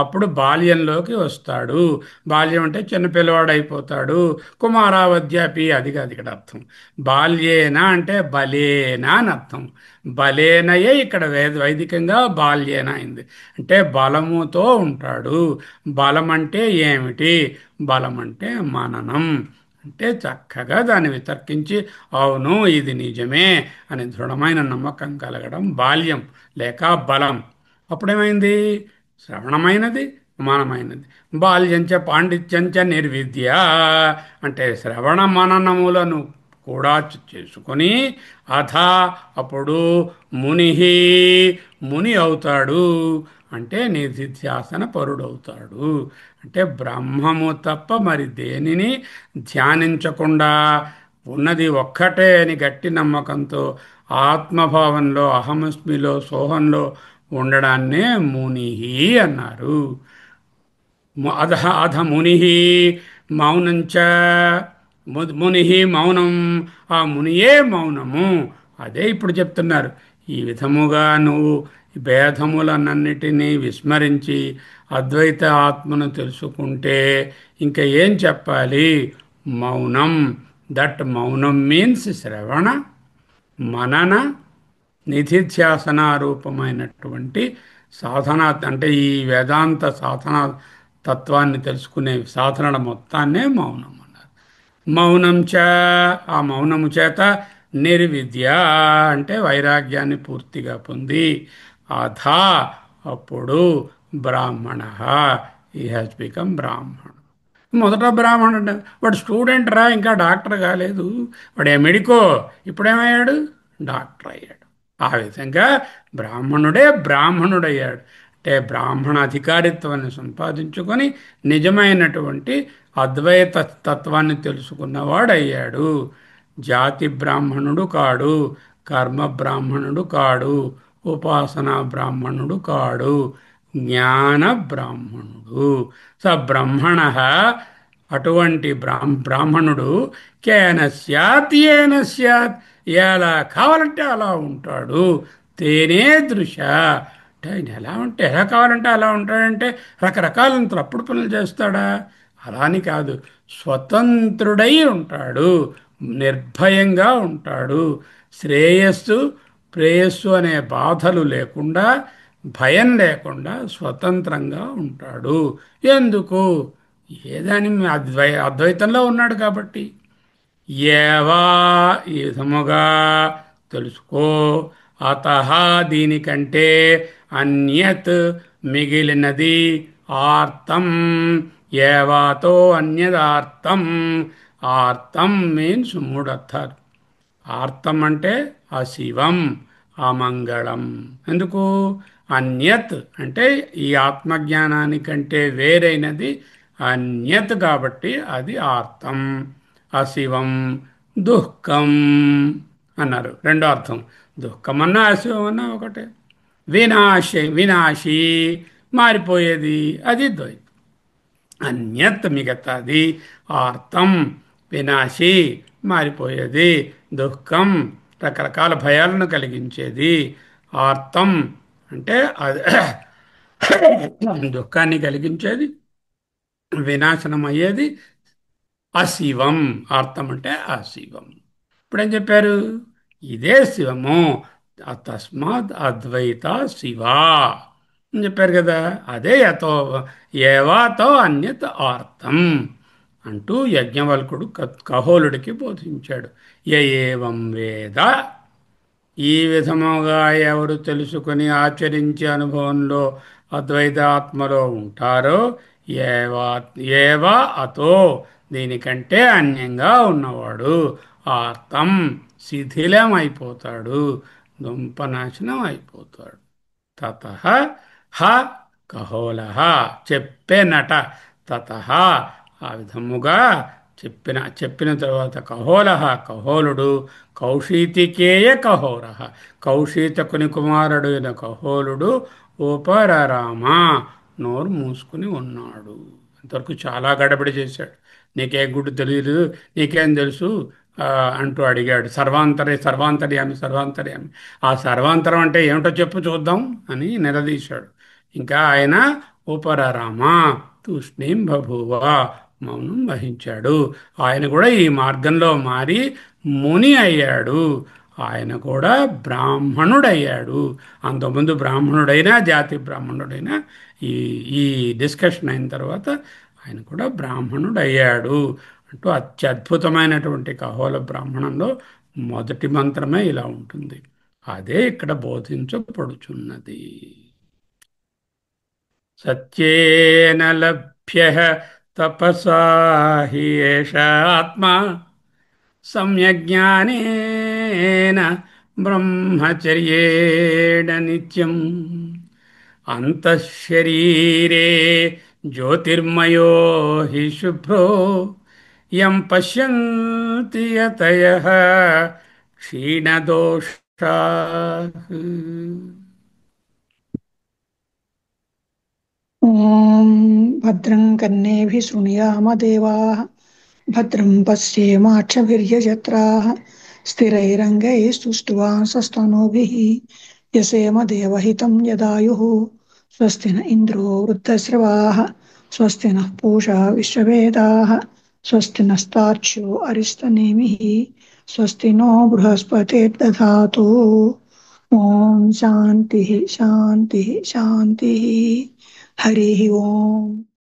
అప్పుడు బాల్యంలోకి వస్తాడు. బాల్యం అంటే చిన్నపిల్లవాడు అయిపోతాడు. కుమారావద్యాపి, అది కాదు ఇక్కడ అర్థం. బాల్యేన అంటే బలేన అని అర్థం. బలేనయే ఇక్కడ వైదికంగా బాల్యేన అయింది. అంటే బలముతో ఉంటాడు. బలం అంటే ఏమిటి? బలం అంటే మననం. అంటే చక్కగా దాన్ని వితర్కించి అవును ఇది నిజమే అని దృఢమైన నమ్మకం కలగడం బాల్యం లేక బలం. అప్పుడేమైంది? శ్రవణమైనది, మనమైనది. బాల్యంచ పాండిత్యంచ నిర్విద్య, అంటే శ్రవణ మననములను కూడా చేసుకొని అథ అప్పుడు ముని ముని అవుతాడు. అంటే నిధిధ్యాసన పరుడవుతాడు. అంటే బ్రహ్మము తప్ప మరి దేనిని ధ్యానించకుండా ఉన్నది ఒక్కటే అని గట్టి నమ్మకంతో ఆత్మభావంలో అహమస్మిలో సోహంలో ఉండడాన్నే ముని అన్నారు. అధ అధ ముని మౌనంచ, ముని మౌనం, ఆ మునియే మౌనము. అదే ఇప్పుడు చెప్తున్నారు. ఈ విధముగా నువ్వు భేదములనన్నిటినీ విస్మరించి అద్వైత ఆత్మను తెలుసుకుంటే ఇంకా ఏం చెప్పాలి? మౌనం. దట్ మౌనం మీన్స్ శ్రవణ మనన నిధిధ్యాసన రూపమైనటువంటి సాధన. అంటే ఈ వేదాంత సాధన తత్వాన్ని తెలుసుకునే సాధనల మొత్తాన్నే మౌనం అన్నారు. మౌనం చ, ఆ మౌనము చేత నిర్విద్య అంటే వైరాగ్యాన్ని పూర్తిగా పొంది అథా అప్పుడు బ్రాహ్మణ, ఈ హ్యాస్ బికమ్ బ్రాహ్మణ. మొదట బ్రాహ్మణుడు అంటే వాడు స్టూడెంట్ రా, ఇంకా డాక్టర్ కాలేదు. వాడు మెడికో, ఇప్పుడేమయ్యాడు? డాక్టర్ అయ్యాడు. ఆ విధంగా బ్రాహ్మణుడే బ్రాహ్మణుడయ్యాడు. అంటే బ్రాహ్మణ అధికారిత్వాన్ని సంపాదించుకొని నిజమైనటువంటి అద్వైత తత్వాన్ని తెలుసుకున్నవాడయ్యాడు. జాతి బ్రాహ్మణుడు కాడు, కర్మ బ్రాహ్మణుడు కాడు, ఉపాసనా బ్రాహ్మణుడు కాడు, జ్ఞాన బ్రాహ్మణుడు. స బ్రహ్మణ, అటువంటి బ్రాహ్మణుడు కేన స్యాత్ ఏన స్యాత్, ఎలా కావాలంటే అలా ఉంటాడు. తేనే దృశ, అంటే ఆయన ఎలా ఉంటే ఎలా కావాలంటే అలా ఉంటాడంటే రకరకాల తప్పుడు పనులు చేస్తాడా? అలా అని కాదు. స్వతంత్రుడై ఉంటాడు, నిర్భయంగా ఉంటాడు. శ్రేయస్సు ప్రేయస్సు అనే బాధలు లేకుండా, భయం లేకుండా స్వతంత్రంగా ఉంటాడు. ఎందుకు? ఏదని అద్వైతంలో ఉన్నాడు కాబట్టి. ఏవా, ఈ విధముగా తెలుసుకో. అతః దీనికంటే అన్యత్ మిగిలినది, ఆర్తం ఏవాతో అన్యదార్తం. ఆర్తం మీన్స్ మూడు అర్థాలు. ఆర్తం అంటే అశివం, అమంగళం. ఎందుకు? అన్యత్ అంటే ఈ ఆత్మజ్ఞానానికంటే వేరైనది అన్యత్ కాబట్టి అది ఆర్తం. అశివం దుఃఖం అన్నారు. రెండో అర్థం. దుఃఖం అన్నా అశివం అన్నా ఒకటే. వినాశి మారిపోయేది, అది ద్వైతం. అన్యత్ మిగతాది. ఆర్తం వినాశి మారిపోయేది, దుఃఖం రకరకాల భయాలను కలిగించేది. ఆర్తం అంటే దుఃఖాన్ని కలిగించేది, వినాశనం అయ్యేది. అశివం, ఆర్తం అంటే అశివం. ఇప్పుడేం చెప్పారు? ఇదే శివము, తస్మాత్ అద్వైత శివ అని చెప్పారు కదా. అదే యతో ఏవాతో అన్యత్ ఆర్తం అంటూ యజ్ఞవల్కుడు కహోలుడికి బోధించాడు. ఏవం వేద, ఈ విధముగా ఎవరు తెలుసుకుని ఆచరించి అనుభవంలో అద్వైతాత్మలో ఉంటారో, ఏవా ఏవా అతో దీనికంటే అన్యంగా ఉన్నవాడు ఆర్తం శిథిలం అయిపోతాడు, దుంపనాశనం అయిపోతాడు. తతః హ కహోలః, చెప్పేనట. తతః ఆ విధముగా చెప్పిన తర్వాత కహోలః కహోలుడు, కౌశీతికేయ కహోరః కౌశీతకుని కుమారుడైన కహోలుడు ఉపరరామ నోరు మూసుకుని ఉన్నాడు. అంతవరకు చాలా గడబడి చేశాడు. నీకేం గుడ్డు తెలియదు, నీకేం తెలుసు అంటూ అడిగాడు. సర్వాంతర్యామి సర్వాంతర్యామి. ఆ సర్వాంతరం అంటే ఏమిటో చెప్పు చూద్దాం అని నిలదీశాడు. ఇంకా ఆయన ఉపరరామ తూష్ణీం బభూవ, మౌనం వహించాడు. ఆయన కూడా ఈ మార్గంలో మారి ముని అయ్యాడు. ఆయన కూడా బ్రాహ్మణుడయ్యాడు. అంతకుముందు బ్రాహ్మణుడైనా జాతి బ్రాహ్మణుడైనా ఈ ఈ డిస్కషన్ అయిన తర్వాత ఆయన కూడా బ్రాహ్మణుడయ్యాడు అంటూ అత్యద్భుతమైనటువంటి ఖగోళ బ్రాహ్మణంలో మొదటి మంత్రమే ఇలా ఉంటుంది. అదే ఇక్కడ బోధించబడుచున్నది. సత్యేన లభ్య తపసా హి ఏష ఆత్మా సమ్యజ్ఞానేన బ్రహ్మచర్యేణ నిత్యం అంతఃశరీరే జ్యోతిర్మయో హి శుభ్రో యం పశ్యంతి యతయః క్షీణదోషాః. ఓం భద్రం కర్ణేభిः శృణుయామ దేవాः భద్రం పశ్యేమాక్షభిర్యజత్రాः స్థిరైరంగైస్తుష్టువాంసస్తనూభిः యసేమ దేవహితం యదాయుः స్వస్తి న ఇంద్రో వృద్ధశ్రవాः స్వస్తి నః పూషా విశ్వవేదాः స్వస్తి నస్తార్క్ష్యో అరిష్టనేమిः స్వస్తి నో బృహస్పతిర్దధాతు. ఓం శాంతి శాంతి శాంతి. హరి ఓం.